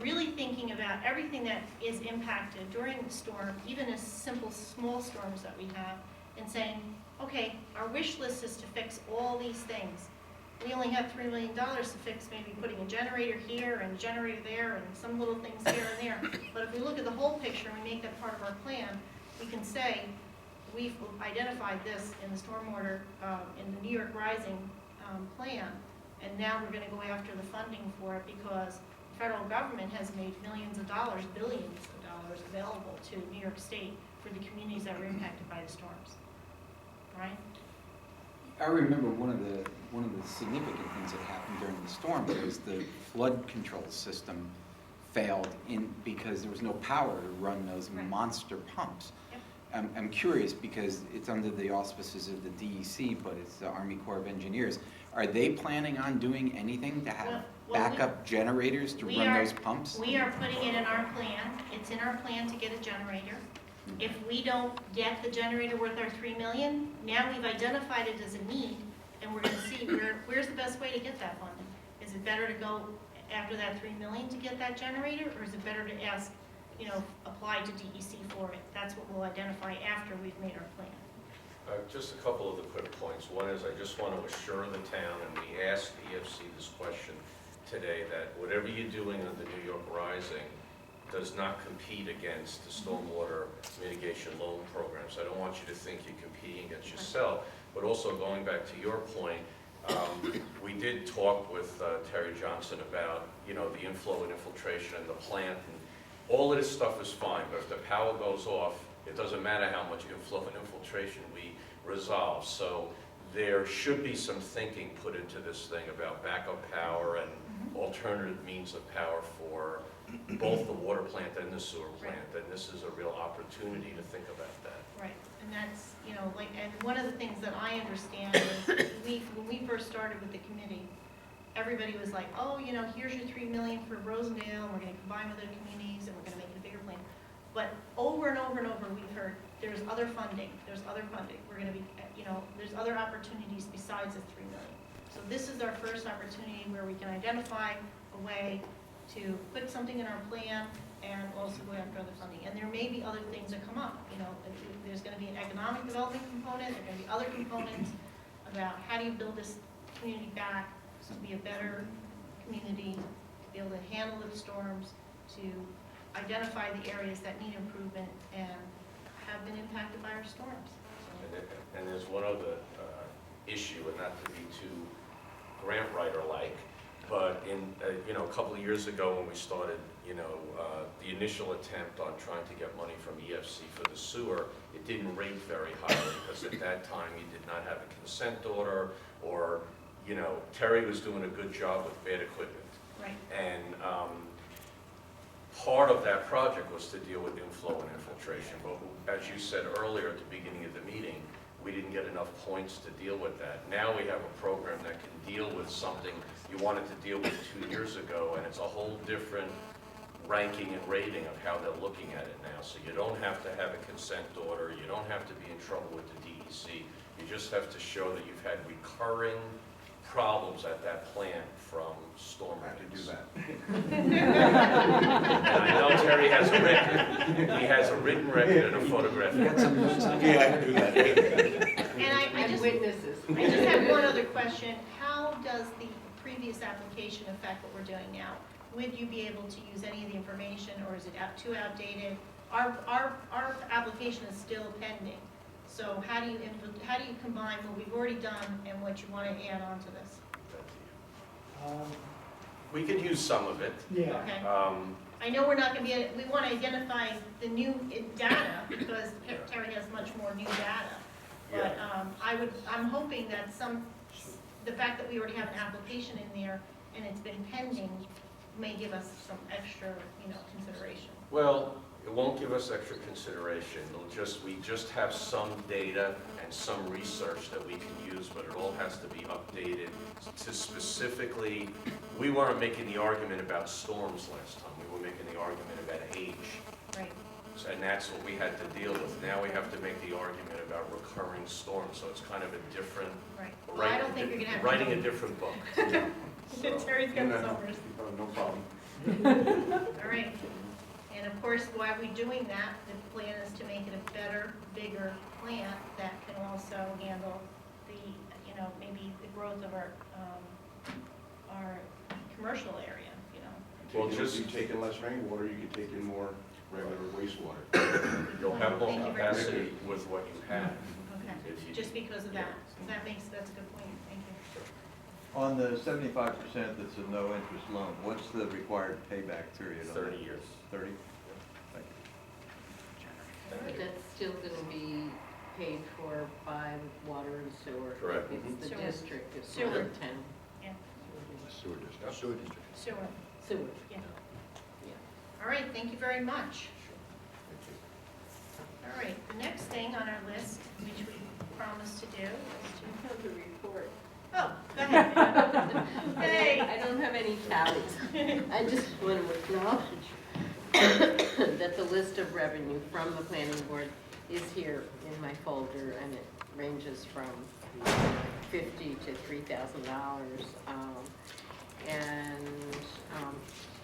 [SPEAKER 4] really thinking about everything that is impacted during the storm, even as simple small storms that we have, and saying, okay, our wish list is to fix all these things. We only have $3 million to fix maybe putting a generator here and a generator there and some little things here and there. But if we look at the whole picture and we make that part of our plan, we can say we've identified this in the stormwater, in the New York Rising plan, and now we're going to go after the funding for it because the federal government has made millions of dollars, billions of dollars available to New York State for the communities that were impacted by the storms. Right?
[SPEAKER 10] I remember one of the significant things that happened during the storm was the flood control system failed because there was no power to run those monster pumps.
[SPEAKER 4] Yep.
[SPEAKER 10] I'm curious because it's under the auspices of the DEC, but it's the Army Corps of Engineers. Are they planning on doing anything to have backup generators to run those pumps?
[SPEAKER 4] We are putting it in our plan. It's in our plan to get a generator. If we don't get the generator worth our $3 million, now we've identified it as a need, and we're going to see where's the best way to get that funding. Is it better to go after that $3 million to get that generator, or is it better to ask, apply to DEC for it? That's what we'll identify after we've made our plan.
[SPEAKER 11] Just a couple of the quick points. One is I just want to assure the town, and we asked EFC this question today, that whatever you're doing on the New York Rising does not compete against the stormwater mitigation loan programs. I don't want you to think you're competing against yourself, but also going back to your point, we did talk with Terry Johnson about, the inflow and infiltration and the plant, and all of this stuff is fine, but if the power goes off, it doesn't matter how much inflow and infiltration we resolve. So there should be some thinking put into this thing about backup power and alternative means of power for both the water plant and the sewer plant, and this is a real opportunity to think about that.
[SPEAKER 4] Right, and that's, and one of the things that I understand is when we first started with the committee, everybody was like, oh, here's your $3 million for Rosendale, and we're going to combine with other communities, and we're going to make it a bigger plan. But over and over and over, we've heard there's other funding, we're going to be, there's other opportunities besides the $3 million. So this is our first opportunity where we can identify a way to put something in our plan and also go after other funding. And there may be other things that come up. There's going to be an economic development component, there are going to be other components. about how do you build this community back to be a better community, to be able to handle the storms, to identify the areas that need improvement and have been impacted by our storms.
[SPEAKER 11] And there's one other issue, and not to be too grant writer-like, but in, a couple of years ago when we started, the initial attempt on trying to get money from EFC for the sewer, it didn't rate very highly, because at that time you did not have a consent order, or, Terry was doing a good job with bad equipment.
[SPEAKER 4] Right.
[SPEAKER 11] And part of that project was to deal with inflow and infiltration, but as you said earlier at the beginning of the meeting, we didn't get enough points to deal with that. Now we have a program that can deal with something you wanted to deal with 2 years ago, and it's a whole different ranking and rating of how they're looking at it now. So you don't have to have a consent order, you don't have to be in trouble with the DEC, you just have to show that you've had recurring problems at that plant from storm events. And I know Terry has a record. He has a written record and a photograph.
[SPEAKER 10] Got some notes on
[SPEAKER 2] Yeah, I can do that.
[SPEAKER 4] And I just
[SPEAKER 3] Witnesses.
[SPEAKER 4] have one other question. How does the previous application affect what we're doing now? Would you be able to use any of the information, or is it too outdated? Our application is still pending. So how do you combine what we've already done and what you want to add on to this?
[SPEAKER 11] We could use some of it.
[SPEAKER 9] Yeah.
[SPEAKER 4] Okay.
[SPEAKER 11] I
[SPEAKER 4] I know we're not going to we want to identify the new data because Terry has much more new data. But I'm hoping that the fact that we already have an application in there and it's been pending may give us some extra, consideration.
[SPEAKER 11] Well, it won't give us extra consideration. We just have some data and some research that we can use, but it all has to be updated to specifically, we weren't making the argument about storms last time. We were making the argument about age.
[SPEAKER 4] Right.
[SPEAKER 11] And that's what we had to deal with. Now we have to make the argument about recurring storms, so it's kind of a different,
[SPEAKER 4] Right. Well, I don't think you're going to have to.
[SPEAKER 11] writing a different book.
[SPEAKER 4] Terry's got the numbers.
[SPEAKER 2] No problem.
[SPEAKER 4] All right. And of course, while we're doing that, the plan is to make it a better, bigger plant that can also handle the, maybe the growth of our commercial area,
[SPEAKER 11] Well, just-
[SPEAKER 2] You take in less rainwater, you can take in more regular wastewater.
[SPEAKER 11] You'll have more
[SPEAKER 4] Thank you very much.
[SPEAKER 11] capacity with what you have.
[SPEAKER 4] Okay,
[SPEAKER 11] If you-
[SPEAKER 4] just because of that. That's a good point. Thank you.
[SPEAKER 12] On the 75% that's a no-interest loan, what's the required payback period on that?
[SPEAKER 11] 30 years.
[SPEAKER 12] 30? Thank you.
[SPEAKER 3] But that's still gonna be paid for by water and sewer.
[SPEAKER 11] Correct.
[SPEAKER 3] It's the
[SPEAKER 4] Sewer.
[SPEAKER 3] district, it's
[SPEAKER 4] Sewer.
[SPEAKER 3] not the town.
[SPEAKER 4] Yeah,
[SPEAKER 8] Sewer district. Sewer district.
[SPEAKER 4] sewer,
[SPEAKER 3] Sewer.
[SPEAKER 4] yeah.
[SPEAKER 3] Yeah.
[SPEAKER 4] All right, thank you very much. All right, the next thing on our list, which we promised to do, is
[SPEAKER 3] I have the report.
[SPEAKER 4] oh, go ahead. Hey.
[SPEAKER 3] I don't have any tallies. I just want to acknowledge that the list of revenue from the planning board is here in my folder, and it ranges from $50 to $3,000.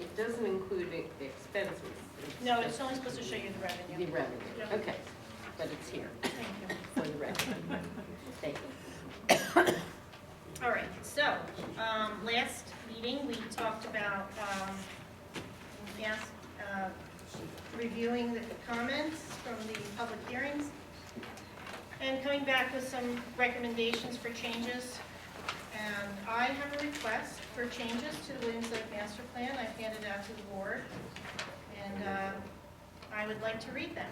[SPEAKER 3] It doesn't include expenses.
[SPEAKER 4] No, it's only supposed to show you the revenue.
[SPEAKER 3] The revenue,
[SPEAKER 4] Yeah.
[SPEAKER 3] okay, but it's here
[SPEAKER 4] Thank you.
[SPEAKER 3] for the revenue. Thank you.
[SPEAKER 4] All right, so, last meeting, we talked about, reviewing the comments from the public hearings and coming back with some recommendations for changes. And I have a request for changes to the Williams Lake Master Plan. I've handed out to the board, and I would like to read them.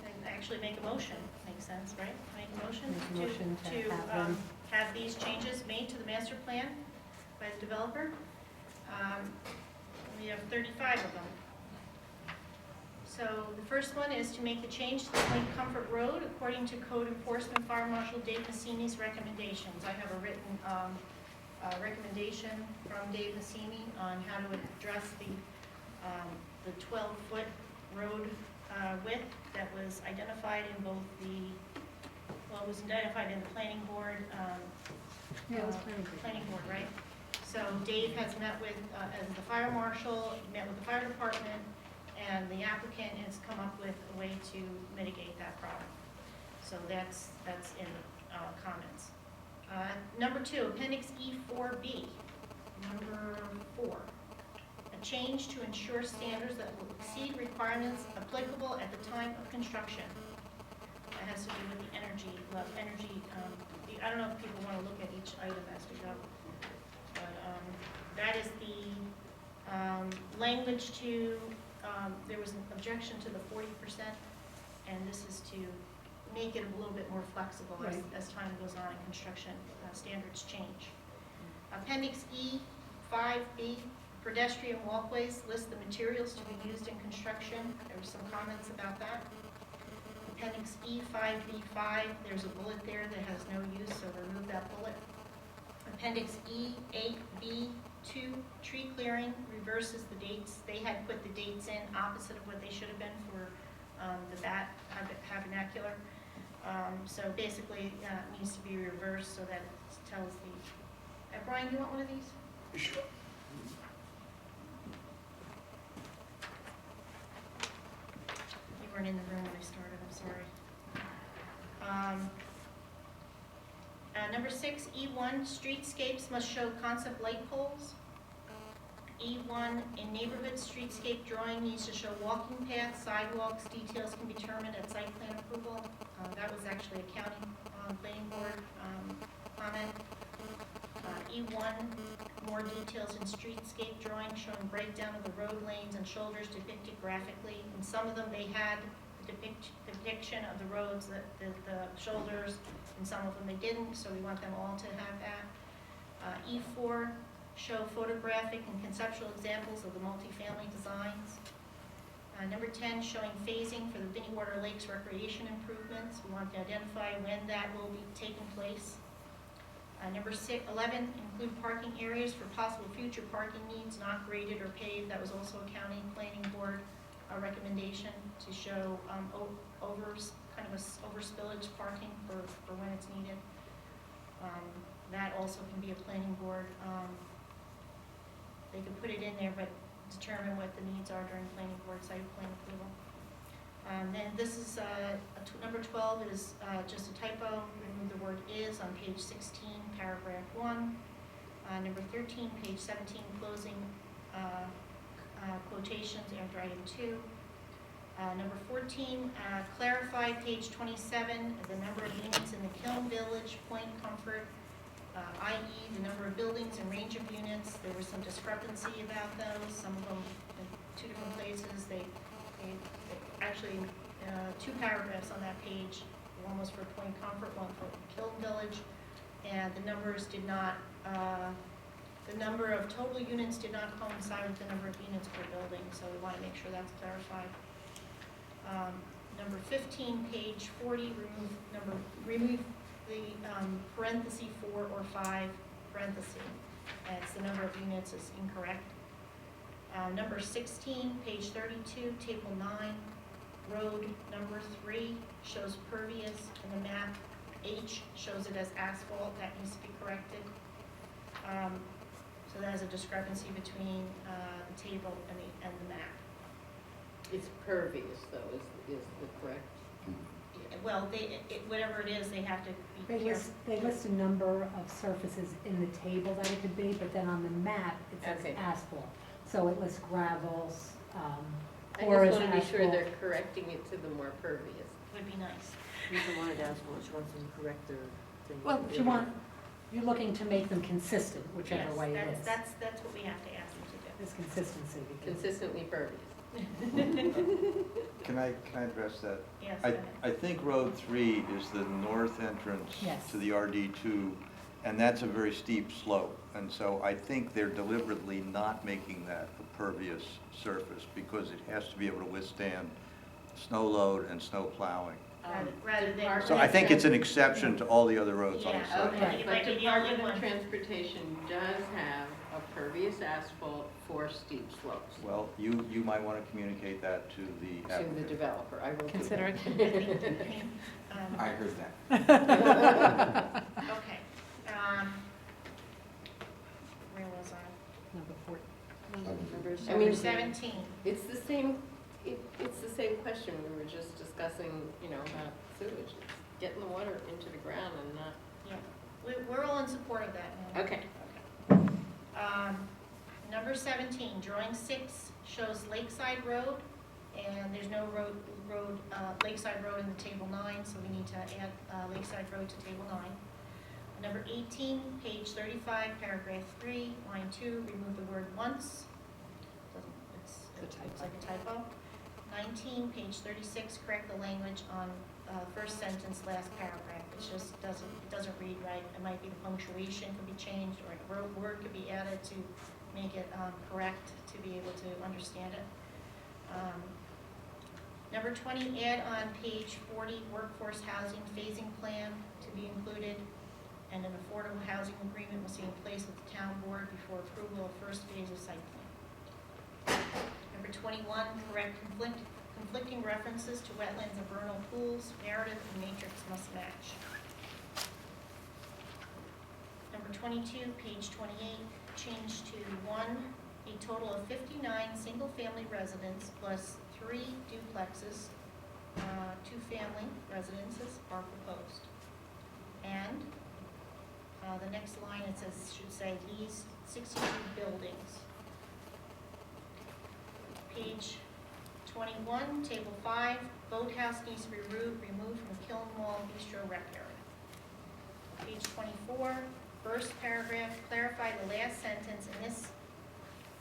[SPEAKER 4] And actually make a motion, makes sense, right? Make a motion to have these changes made to the master plan by the developer. We have 35 of them. So the first one is to make the change to the Lake Comfort Road according to Code Enforcement Fire Marshal Dave Massini's recommendations. I have a written recommendation from Dave Massini on how to address the 12-foot road width that was identified in both it was identified in the planning board, planning board, right? So Dave has met with, as the fire marshal, met with the fire department, and the applicant has come up with a way to mitigate that problem. So that's in comments. Number 2, Appendix E4B. Number 4, a change to ensure standards that will exceed requirements applicable at the time of construction. That has to do with the energy, I don't know if people want to look at each item as we go, but that is the language to, there was an objection to the 40%, and this is to make it a little bit more flexible as time goes on and construction standards change. Appendix E5B, pedestrian walkways, list the materials to be used in construction. There were some comments about that. Appendix E5B5, there's a bullet there that has no use, so remove that bullet. Appendix E8B2, tree clearing, reverses the dates. They had put the dates in opposite of what they should have been for the bat vernacular. So basically, it needs to be reversed so that it tells the... Brian, you want one of these?
[SPEAKER 2] Sure.
[SPEAKER 4] You weren't in the room when I started, I'm sorry. Number 6, E1, streetscapes must show concept light poles. E1, in neighborhood streetscape drawing needs to show walking paths, sidewalks, details can be determined at site plan approval. That was actually a county planning board comment. E1, more details in streetscape drawing showing breakdown of the road lanes and shoulders depicted graphically. In some of them, they had the depiction of the roads, the shoulders. In some of them, they didn't, so we want them all to have that. E4, show photographic and conceptual examples of the multifamily designs. Number 10, showing phasing for the Binneywater Lakes recreation improvements. We want to identify when that will be taking place. Number 11, include parking areas for possible future parking needs not graded or paved. That was also a county planning board recommendation to show kind of over spillage parking for when it's needed. That also can be a planning board. They can put it in there, but determine what the needs are during planning board site plan approval. Then this is, number 12 is just a typo, remove the word is on page 16, paragraph 1. Number 13, page 17, closing quotations after item 2. Number 14, clarify page 27, the number of units in the Kiln Village, Point Comfort, i.e. the number of buildings and range of units. There was some discrepancy about those, some of them in 2 different places. They actually, 2 paragraphs on that page, one was for Point Comfort, one for Kiln Village, and the numbers did not, the number of total units did not coincide with the number of units per building, so we want to make sure that's clarified. Number 15, page 40, remove the parenthesis 4 or 5 parenthesis. It's the number of units is incorrect. Number 16, page 32, table 9, road number 3 shows pervious in the map. H shows it as asphalt. That needs to be corrected. So there's a discrepancy between the table and the map.
[SPEAKER 5] It's pervious, though, is the correct?
[SPEAKER 4] Well, whatever it is, they have to be careful.
[SPEAKER 13] They list a number of surfaces in the table that it could be, but then on the map, it says
[SPEAKER 5] Okay.
[SPEAKER 13] asphalt. So it lists gravels,
[SPEAKER 5] I just
[SPEAKER 13] porous
[SPEAKER 5] want to be sure
[SPEAKER 13] asphalt.
[SPEAKER 5] they're correcting it to the more pervious.
[SPEAKER 4] Would be nice.
[SPEAKER 14] You don't want it asphalt, she wants them to correct their thing.
[SPEAKER 13] Well, you're looking to make them consistent, whichever
[SPEAKER 4] Yes,
[SPEAKER 13] way it is.
[SPEAKER 4] that's what we have to ask them to do.
[SPEAKER 13] It's consistency. because-
[SPEAKER 5] Consistently pervious.
[SPEAKER 12] Can I address that?
[SPEAKER 4] Yes, go ahead.
[SPEAKER 12] I think Road 3 is the north entrance
[SPEAKER 13] Yes.
[SPEAKER 12] to the RD2, and that's a very steep slope. And so I think they're deliberately not making that a pervious surface because it has to be able to withstand snow load and snow plowing.
[SPEAKER 4] Rather than.
[SPEAKER 12] So I think it's an exception to all the other roads on the
[SPEAKER 4] Yeah,
[SPEAKER 12] site.
[SPEAKER 4] okay. It
[SPEAKER 5] But
[SPEAKER 4] might be the only
[SPEAKER 5] Department
[SPEAKER 4] one.
[SPEAKER 5] of Transportation does have a pervious asphalt for steep slopes.
[SPEAKER 12] Well, you might want to communicate that to the
[SPEAKER 5] To the
[SPEAKER 12] applicant.
[SPEAKER 5] developer, I will do
[SPEAKER 13] Consider
[SPEAKER 5] that.
[SPEAKER 10] I heard that.
[SPEAKER 4] Okay. Where was I?
[SPEAKER 13] Number 4.
[SPEAKER 5] I mean,
[SPEAKER 4] Number 17.
[SPEAKER 5] It's the same question, we were just discussing, about sewage.
[SPEAKER 3] getting the water into the ground and not,
[SPEAKER 4] Yeah, we're all in support of that now.
[SPEAKER 3] okay.
[SPEAKER 4] Number 17, drawing 6 shows Lakeside Road, and there's no Lakeside Road in the table 9, so we need to add Lakeside Road to table 9. Number 18, page 35, paragraph 3, line 2, remove the word once. It looks like a typo. 19, page 36, correct the language on first sentence, last paragraph. It just doesn't read right. It might be the punctuation could be changed, or a word could be added to make it correct, to be able to understand it. Number 20, add on page 40, workforce housing phasing plan to be included, and an affordable housing agreement will be in place with the town board before approval of first phase of site plan. Number 21, correct conflicting references to wetlands and vernal pools, narrative and matrix must match. Number 22, page 28, change to 1, a total of 59 single-family residents plus 3 duplexes, 2-family residences are proposed. And the next line, it says, should say these 62 buildings. Page 21, table 5, boathouse needs to be removed from Kiln Wall Bistro Rec area. Page 24, first paragraph, clarify the last sentence, and this,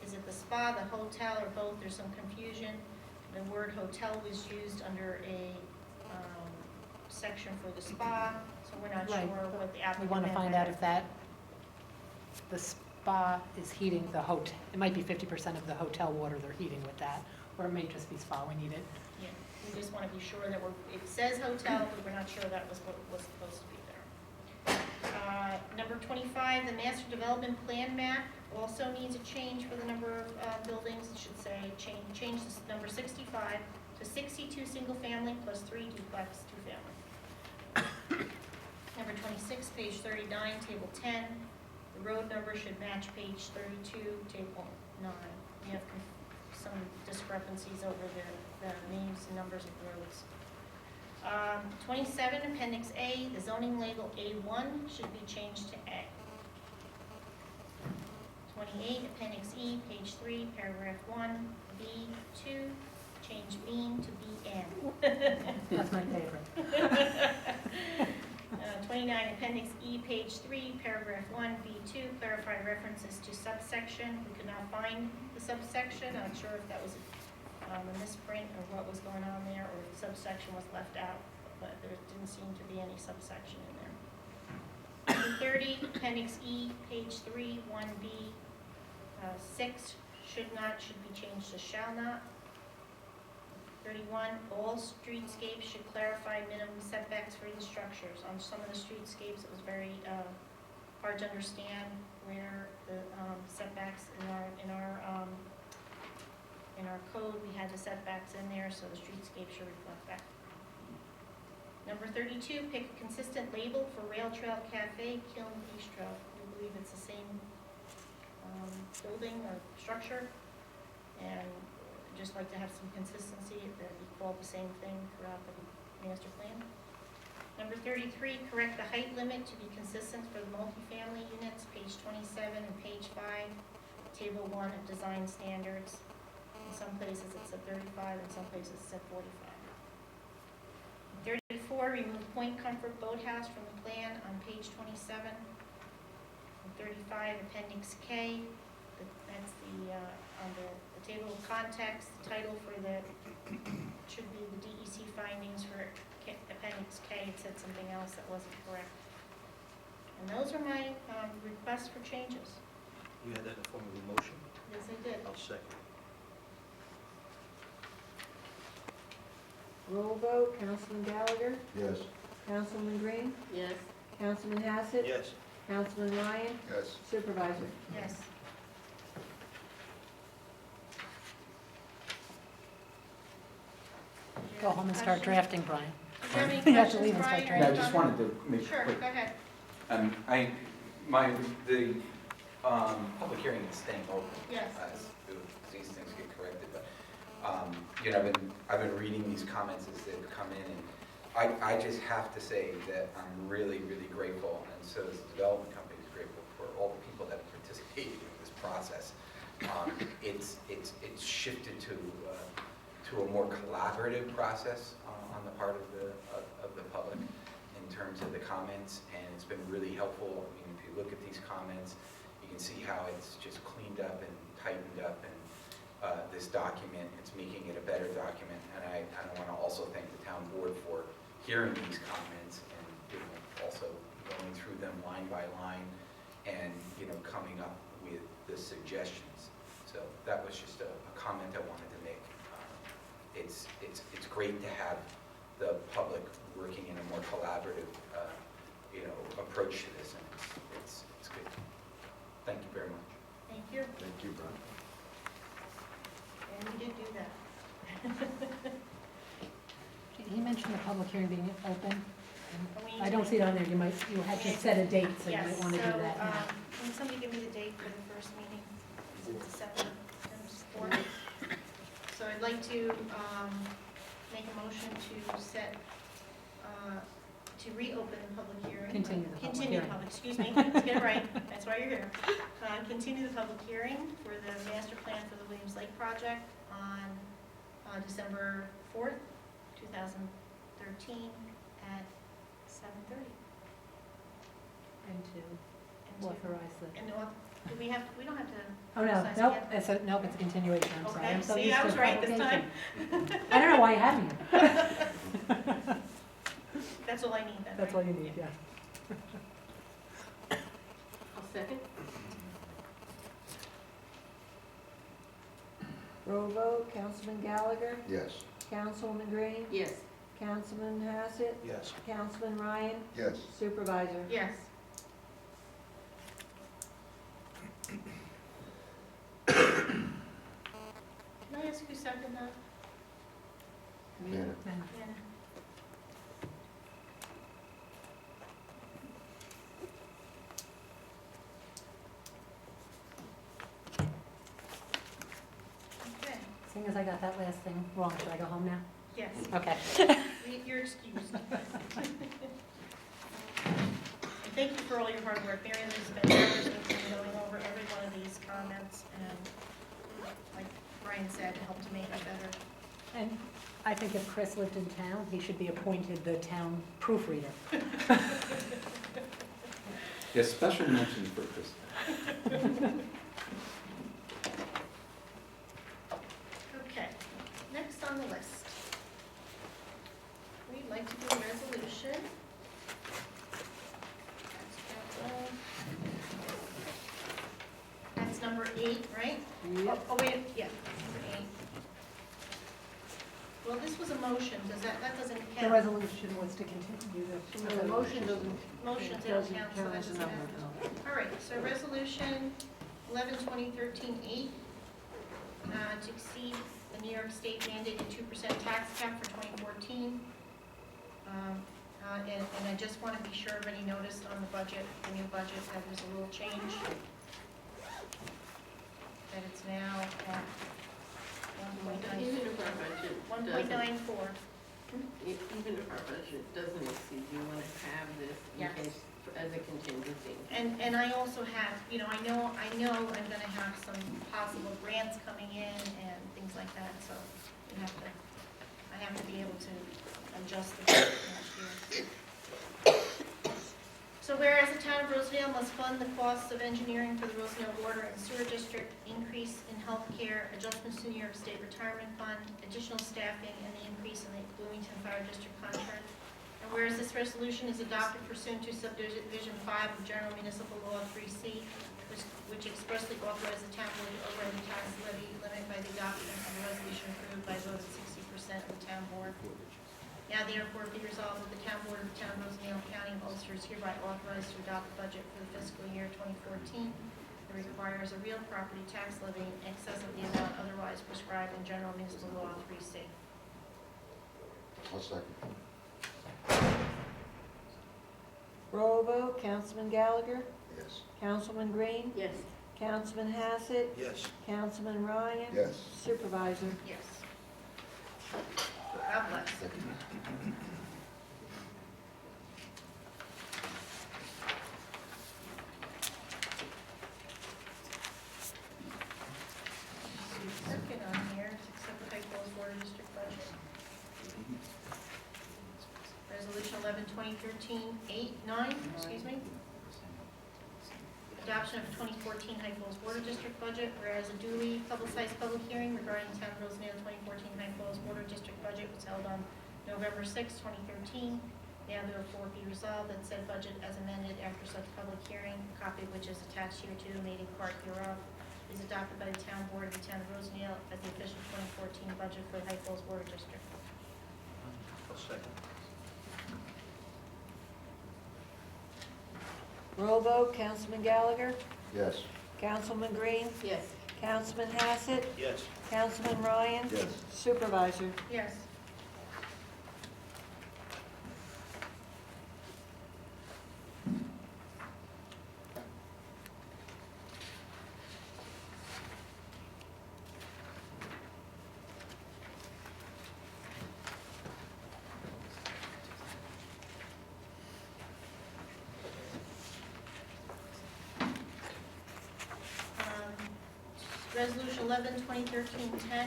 [SPEAKER 4] is it the spa, the hotel, or both? There's some confusion. The word hotel was used under a section for the spa, so we're not
[SPEAKER 13] Right.
[SPEAKER 4] sure what the
[SPEAKER 13] We
[SPEAKER 4] applicant
[SPEAKER 13] want to
[SPEAKER 4] meant
[SPEAKER 13] find
[SPEAKER 4] by
[SPEAKER 13] out if the spa is heating the hotel. It might be 50% of the hotel water they're heating with that, or it may just be spa, we need it.
[SPEAKER 4] Yeah, we just want to be sure that it says hotel, but we're not sure that was what was supposed to be there. Number 25, the master development plan map also needs a change for the number of buildings. It should say change this number 65 to 62 single family plus 3 duplex 2-family. Number 26, page 39, table 10. The road number should match page 32, table 9. We have some discrepancies over the names and numbers of roads. 27, appendix A, the zoning label A1 should be changed to A. 28, appendix E, page 3, paragraph 1, B2, change mean to BN.
[SPEAKER 13] That's my favorite.
[SPEAKER 4] 29, appendix E, page 3, paragraph 1, B2, clarify references to subsection. We could not find the subsection. I'm not sure if that was a misprint or what was going on there, or if the subsection was left out, but there didn't seem to be any subsection in there. 30, appendix E, page 3, 1B, 6, should be changed to shall not. 31, all streetscapes should clarify minimum setbacks for the structures. On some of the streetscapes, it was very hard to understand where the setbacks in our code, we had the setbacks in there, so the streetscape should reflect that. Number 32, pick a consistent label for Rail Trail Cafe, Kiln Bistro. We believe it's the same building or structure, and just like to have some consistency, that we call the same thing throughout the master plan. Number 33, correct the height limit to be consistent for the multifamily units, page 27 and page 5, table 1 of design standards. In some places it's at 35, in some places it's at 45. 34, remove Point Comfort Boathouse from the plan on page 27. And 35, appendix K, that's on the table of contents, the title for should be the DEC findings for appendix K. It said something else that wasn't correct. And those are my requests for changes.
[SPEAKER 7] You had that in the form of a motion?
[SPEAKER 4] Yes, I did.
[SPEAKER 7] I'll second.
[SPEAKER 14] Roll vote, Councilman Gallagher,
[SPEAKER 8] Yes.
[SPEAKER 14] Councilman Green,
[SPEAKER 3] Yes,
[SPEAKER 14] Councilman Hassett,
[SPEAKER 7] Yes.
[SPEAKER 14] Councilman Ryan,
[SPEAKER 1] Yes.
[SPEAKER 14] Supervisor.
[SPEAKER 4] Yes.
[SPEAKER 13] Go home and start drafting, Brian.
[SPEAKER 4] Do you have any
[SPEAKER 13] You have to
[SPEAKER 4] questions,
[SPEAKER 13] leave and start
[SPEAKER 4] Brian?
[SPEAKER 10] No,
[SPEAKER 4] or
[SPEAKER 10] I just
[SPEAKER 4] John?
[SPEAKER 10] wanted to make
[SPEAKER 4] Sure,
[SPEAKER 10] a quick,
[SPEAKER 4] go ahead.
[SPEAKER 10] the public hearing is staying open.
[SPEAKER 4] Yes.
[SPEAKER 10] As these things get corrected, but, you know, I've been reading these comments as they've come in, and
[SPEAKER 15] I just have to say that I'm really, really grateful, and so is the development company is grateful for all the people that have participated in this process. It's shifted to a more collaborative process on the part of the public in terms of the comments, and it's been really helpful. I mean, if you look at these comments, you can see how it's just cleaned up and tightened up, and this document, it's making it a better document. And I want to also thank the town board for hearing these comments and, you know, also going through them line by line and, you know, coming up with the suggestions. So that was just a comment I wanted to make. It's great to have the public working in a more collaborative, you know, approach to this, and it's good. Thank you very much.
[SPEAKER 4] Thank you.
[SPEAKER 8] Thank you, Brian.
[SPEAKER 4] And we did do that.
[SPEAKER 13] He mentioned the public hearing being open.
[SPEAKER 4] We-
[SPEAKER 13] I don't see it on there. You had to set a date, so you
[SPEAKER 4] Yes,
[SPEAKER 13] might want to do that now.
[SPEAKER 4] Can somebody give me the date for the first meeting? Is it December 4th? So I'd like to make a motion to set, to reopen the public hearing.
[SPEAKER 13] Continue the public
[SPEAKER 4] Continue the
[SPEAKER 13] hearing.
[SPEAKER 4] public, excuse me, let's get it right, that's why you're here. Continue the public hearing for the master plan for the Williams Lake project on December 4th, 2013 at 7:30.
[SPEAKER 13] And
[SPEAKER 4] And
[SPEAKER 13] to
[SPEAKER 4] to-
[SPEAKER 13] authorize the,
[SPEAKER 4] And do we have, we don't have to.
[SPEAKER 13] oh, no,
[SPEAKER 4] authorize it
[SPEAKER 13] nope,
[SPEAKER 4] yet?
[SPEAKER 13] nope, it's a continuation, I'm sorry.
[SPEAKER 4] Okay,
[SPEAKER 13] I'm so
[SPEAKER 4] see,
[SPEAKER 13] used
[SPEAKER 4] I
[SPEAKER 13] to
[SPEAKER 4] was right this time.
[SPEAKER 13] publication. I don't know why you have me.
[SPEAKER 4] That's all I need then,
[SPEAKER 13] That's
[SPEAKER 4] right?
[SPEAKER 13] all you need, yeah.
[SPEAKER 5] I'll second.
[SPEAKER 14] Roll vote, Councilman Gallagher,
[SPEAKER 8] Yes.
[SPEAKER 14] Councilwoman Green,
[SPEAKER 5] Yes.
[SPEAKER 14] Councilman Hassett,
[SPEAKER 7] Yes.
[SPEAKER 14] Councilman Ryan,
[SPEAKER 1] Yes.
[SPEAKER 14] Supervisor.
[SPEAKER 4] Yes. Can I ask who seconded that?
[SPEAKER 8] Yeah.
[SPEAKER 13] And
[SPEAKER 4] Yeah. Okay,
[SPEAKER 13] seeing as I got that last thing wrong, should I go home now?
[SPEAKER 4] yes,
[SPEAKER 13] Okay.
[SPEAKER 4] you're excused. And thank you for all your hard work. Mary Lou's been going over every one of these comments, and like Brian said, helped to make it better.
[SPEAKER 13] And I think if Chris lived in town, he should be appointed the town proofreader.
[SPEAKER 10] Yes, special mention for Chris.
[SPEAKER 4] Okay, next on the list. We'd like to do a resolution. That's number 8, right? Oh, wait, yeah, number 8. Well, this was a motion, that doesn't
[SPEAKER 13] The
[SPEAKER 4] count.
[SPEAKER 13] resolution was to continue the.
[SPEAKER 5] The motion doesn't.
[SPEAKER 4] Motions don't count, so that doesn't count. All right, so resolution 11/2013-8, to exceed the New York State mandated 2% tax cap for 2014. And I just want to be sure everybody noticed on the budget, the new budget, that there's a little change. That it's now at
[SPEAKER 5] Even if our budget doesn't,
[SPEAKER 4] 1.94.
[SPEAKER 5] even if our budget doesn't exceed, you want to have this in
[SPEAKER 4] Yes.
[SPEAKER 5] case, as a contingency.
[SPEAKER 4] And I also have, you know, I know I'm gonna have some possible grants coming in and things like that, so I have to be able to adjust the budget next year. So whereas the town of Rosendale must fund the costs of engineering for the Rosendale Water and Sewer District, increase in health care, adjustments to New York State Retirement Fund, additional staffing, and the increase in the Bloomington Fire District contract. And whereas this resolution is adopted pursuant to subdivision 5 of General Municipal Law 3C, which expressly authorizes the town board to override the tax levy limit by the adoption of a resolution approved by a vote of 60% of the town board. Now therefore be resolved that the town board of the town of Rosendale, County of Ulster is hereby authorized to adopt the budget for the fiscal year 2014 that requires a real property tax levy in excess of the amount otherwise prescribed in General Municipal Law 3C.
[SPEAKER 8] I'll second.
[SPEAKER 14] Roll vote, Councilman Gallagher,
[SPEAKER 8] Yes.
[SPEAKER 14] Councilman Green,
[SPEAKER 5] Yes.
[SPEAKER 14] Councilman Hassett,
[SPEAKER 7] Yes.
[SPEAKER 14] Councilman Ryan,
[SPEAKER 1] Yes.
[SPEAKER 14] Supervisor.
[SPEAKER 4] Yes. God bless. 2013-9, excuse me. Adoption of 2014 High Falls Water District budget, whereas a duly publicized public hearing regarding the Town of Rosendale 2014 High Falls Water District budget was held on November 6, 2013. Now therefore be resolved that said budget as amended after such public hearing, a copy of which is attached here to made a part hereof, is adopted by the Town Board of the Town of Rosendale as the official 2014 budget for the High Falls Water District.
[SPEAKER 7] I'll second.
[SPEAKER 14] Roll vote, Councilman Gallagher,
[SPEAKER 8] Yes.
[SPEAKER 14] Councilman Green,
[SPEAKER 3] Yes.
[SPEAKER 14] Councilman Hassett,
[SPEAKER 7] Yes.
[SPEAKER 14] Councilman Ryan,
[SPEAKER 8] Yes.
[SPEAKER 14] Supervisor.
[SPEAKER 4] Yes. Resolution 11, 2013-10,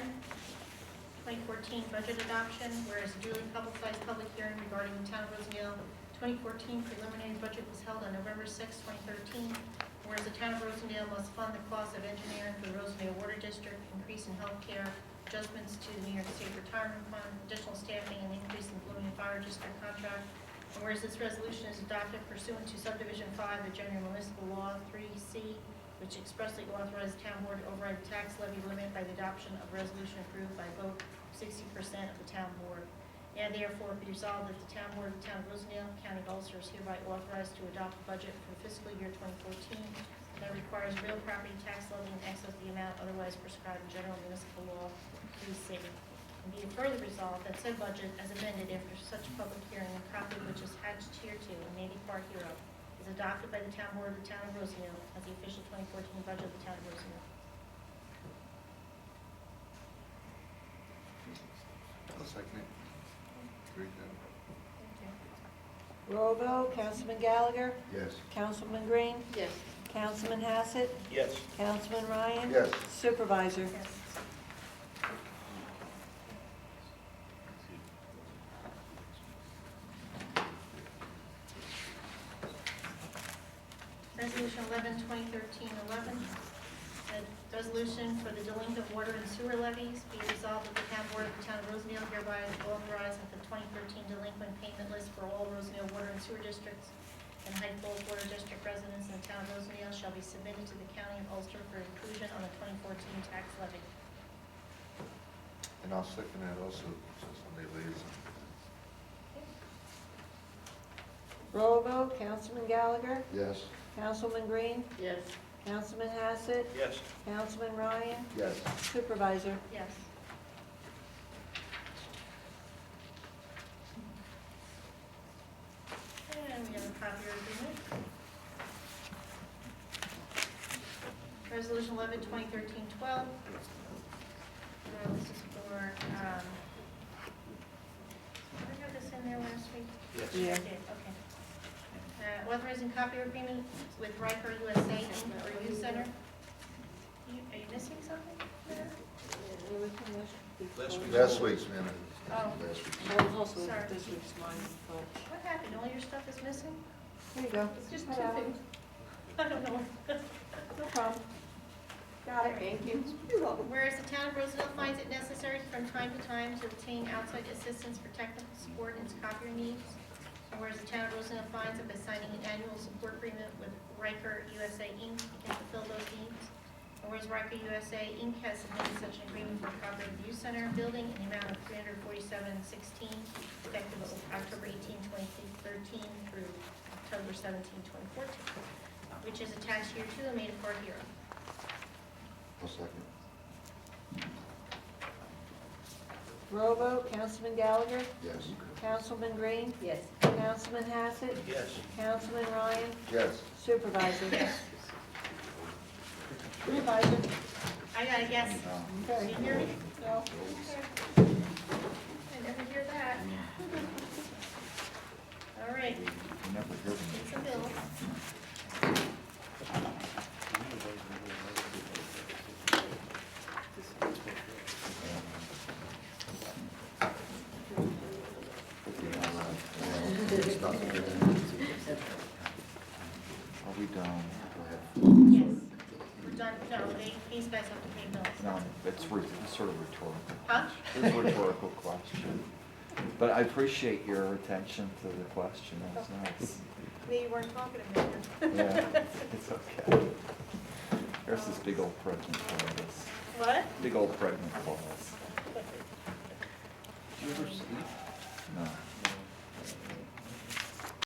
[SPEAKER 4] 2014 budget adoption, whereas a duly publicized public hearing regarding the Town of Rosendale 2014 preliminary budget was held on November 6, 2013, whereas the Town of Rosendale must fund the cost of engineering for the Rosendale Water District, increase in health care, adjustments to the New York State Retirement Fund, additional staffing, and increase in Blooming Fire District contract. And whereas this resolution is adopted pursuant to subdivision 5 of General Municipal Law 3C, which expressly authorized the town board to override the tax levy limit by the adoption of a resolution approved by vote 60% of the town board. Now therefore be resolved that the town board of the Town of Rosendale, County of Ulster, is hereby authorized to adopt a budget for fiscal year 2014 that requires real property tax levy in excess of the amount otherwise prescribed in General Municipal Law 3C. And be it further resolved that said budget, as amended after such public hearing, a copy of which is attached hereto and may be part hereof, is adopted by the Town Board of the Town of Rosendale as the official 2014 budget of the Town of Rosendale.
[SPEAKER 1] I'll second it. Very good.
[SPEAKER 14] Roll vote, Councilman Gallagher,
[SPEAKER 1] Yes.
[SPEAKER 14] Councilman Green,
[SPEAKER 3] Yes.
[SPEAKER 14] Councilman Hassett,
[SPEAKER 7] Yes.
[SPEAKER 14] Councilman Ryan.
[SPEAKER 1] Yes.
[SPEAKER 14] Supervisor.
[SPEAKER 4] Yes. Resolution 11, 2013-11, a resolution for the delinquent water and sewer levies be resolved that the Town Board of the Town of Rosendale hereby authorize that the 2013 delinquent payment list for all Rosendale water and sewer districts and High Falls Water District residents in the Town of Rosendale shall be submitted to the County of Ulster for inclusion on the 2014 tax levy.
[SPEAKER 1] And I'll second that also, so somebody lays.
[SPEAKER 14] Roll vote, Councilman Gallagher,
[SPEAKER 8] Yes.
[SPEAKER 14] Councilman Green,
[SPEAKER 3] Yes.
[SPEAKER 14] Councilman Hassett,
[SPEAKER 7] Yes.
[SPEAKER 14] Councilman Ryan,
[SPEAKER 1] Yes.
[SPEAKER 14] Supervisor.
[SPEAKER 4] Yes. And we have a copier agreement. Resolution 11, 2013-12. This is for, did I have this in there last week?
[SPEAKER 7] Yes.
[SPEAKER 14] Yeah.
[SPEAKER 4] I did, okay. Authorizing copier agreement with Riker USA Inc. for Youth Center. Are you missing something?
[SPEAKER 7] Last week.
[SPEAKER 1] Last week's minute.
[SPEAKER 4] Oh,
[SPEAKER 1] Last week's.
[SPEAKER 4] sorry.
[SPEAKER 14] This week's mine, but,
[SPEAKER 4] What happened? All your stuff is missing?
[SPEAKER 14] here you go.
[SPEAKER 3] It's just
[SPEAKER 14] I
[SPEAKER 3] two
[SPEAKER 14] got it.
[SPEAKER 3] things.
[SPEAKER 4] I don't know.
[SPEAKER 14] No problem. Got it.
[SPEAKER 3] Thank you.
[SPEAKER 14] You're welcome.
[SPEAKER 4] Whereas the Town of Rosendale finds it necessary from time to time to obtain outside assistance for technical support in its copier needs. And whereas the Town of Rosendale finds that by signing an annual support agreement with Riker USA Inc., it can fulfill those needs. And whereas Riker USA Inc. has submitted such an agreement for Cooperative Youth Center building in the amount of $347.16, effective October 18, 2013 through October 17, 2014, which is attached here too and made a part hereof.
[SPEAKER 8] I'll second.
[SPEAKER 14] Roll vote, Councilman Gallagher,
[SPEAKER 8] Yes.
[SPEAKER 14] Councilman Green,
[SPEAKER 3] Yes.
[SPEAKER 14] Councilman Hassett,
[SPEAKER 7] Yes.
[SPEAKER 14] Councilman Ryan,
[SPEAKER 1] Yes.
[SPEAKER 14] Supervisor.
[SPEAKER 4] Yes.
[SPEAKER 14] Supervisor.
[SPEAKER 4] I gotta guess.
[SPEAKER 14] Okay.
[SPEAKER 4] Did you hear me?
[SPEAKER 14] No.
[SPEAKER 4] I never hear that. All right. Need some bills.
[SPEAKER 8] Stuff.
[SPEAKER 16] Are we done?
[SPEAKER 4] Yes. We're done, no, these guys have to pay bills.
[SPEAKER 16] No, it's sort of rhetorical.
[SPEAKER 4] Huh?
[SPEAKER 16] It's a rhetorical question. But I appreciate your attention to the question. It's nice.
[SPEAKER 4] Me, you weren't talking to me.
[SPEAKER 16] Yeah, it's okay. There's this big old pregnant clause.
[SPEAKER 4] What?
[SPEAKER 16] Big old pregnant clause. Do you ever sleep? No.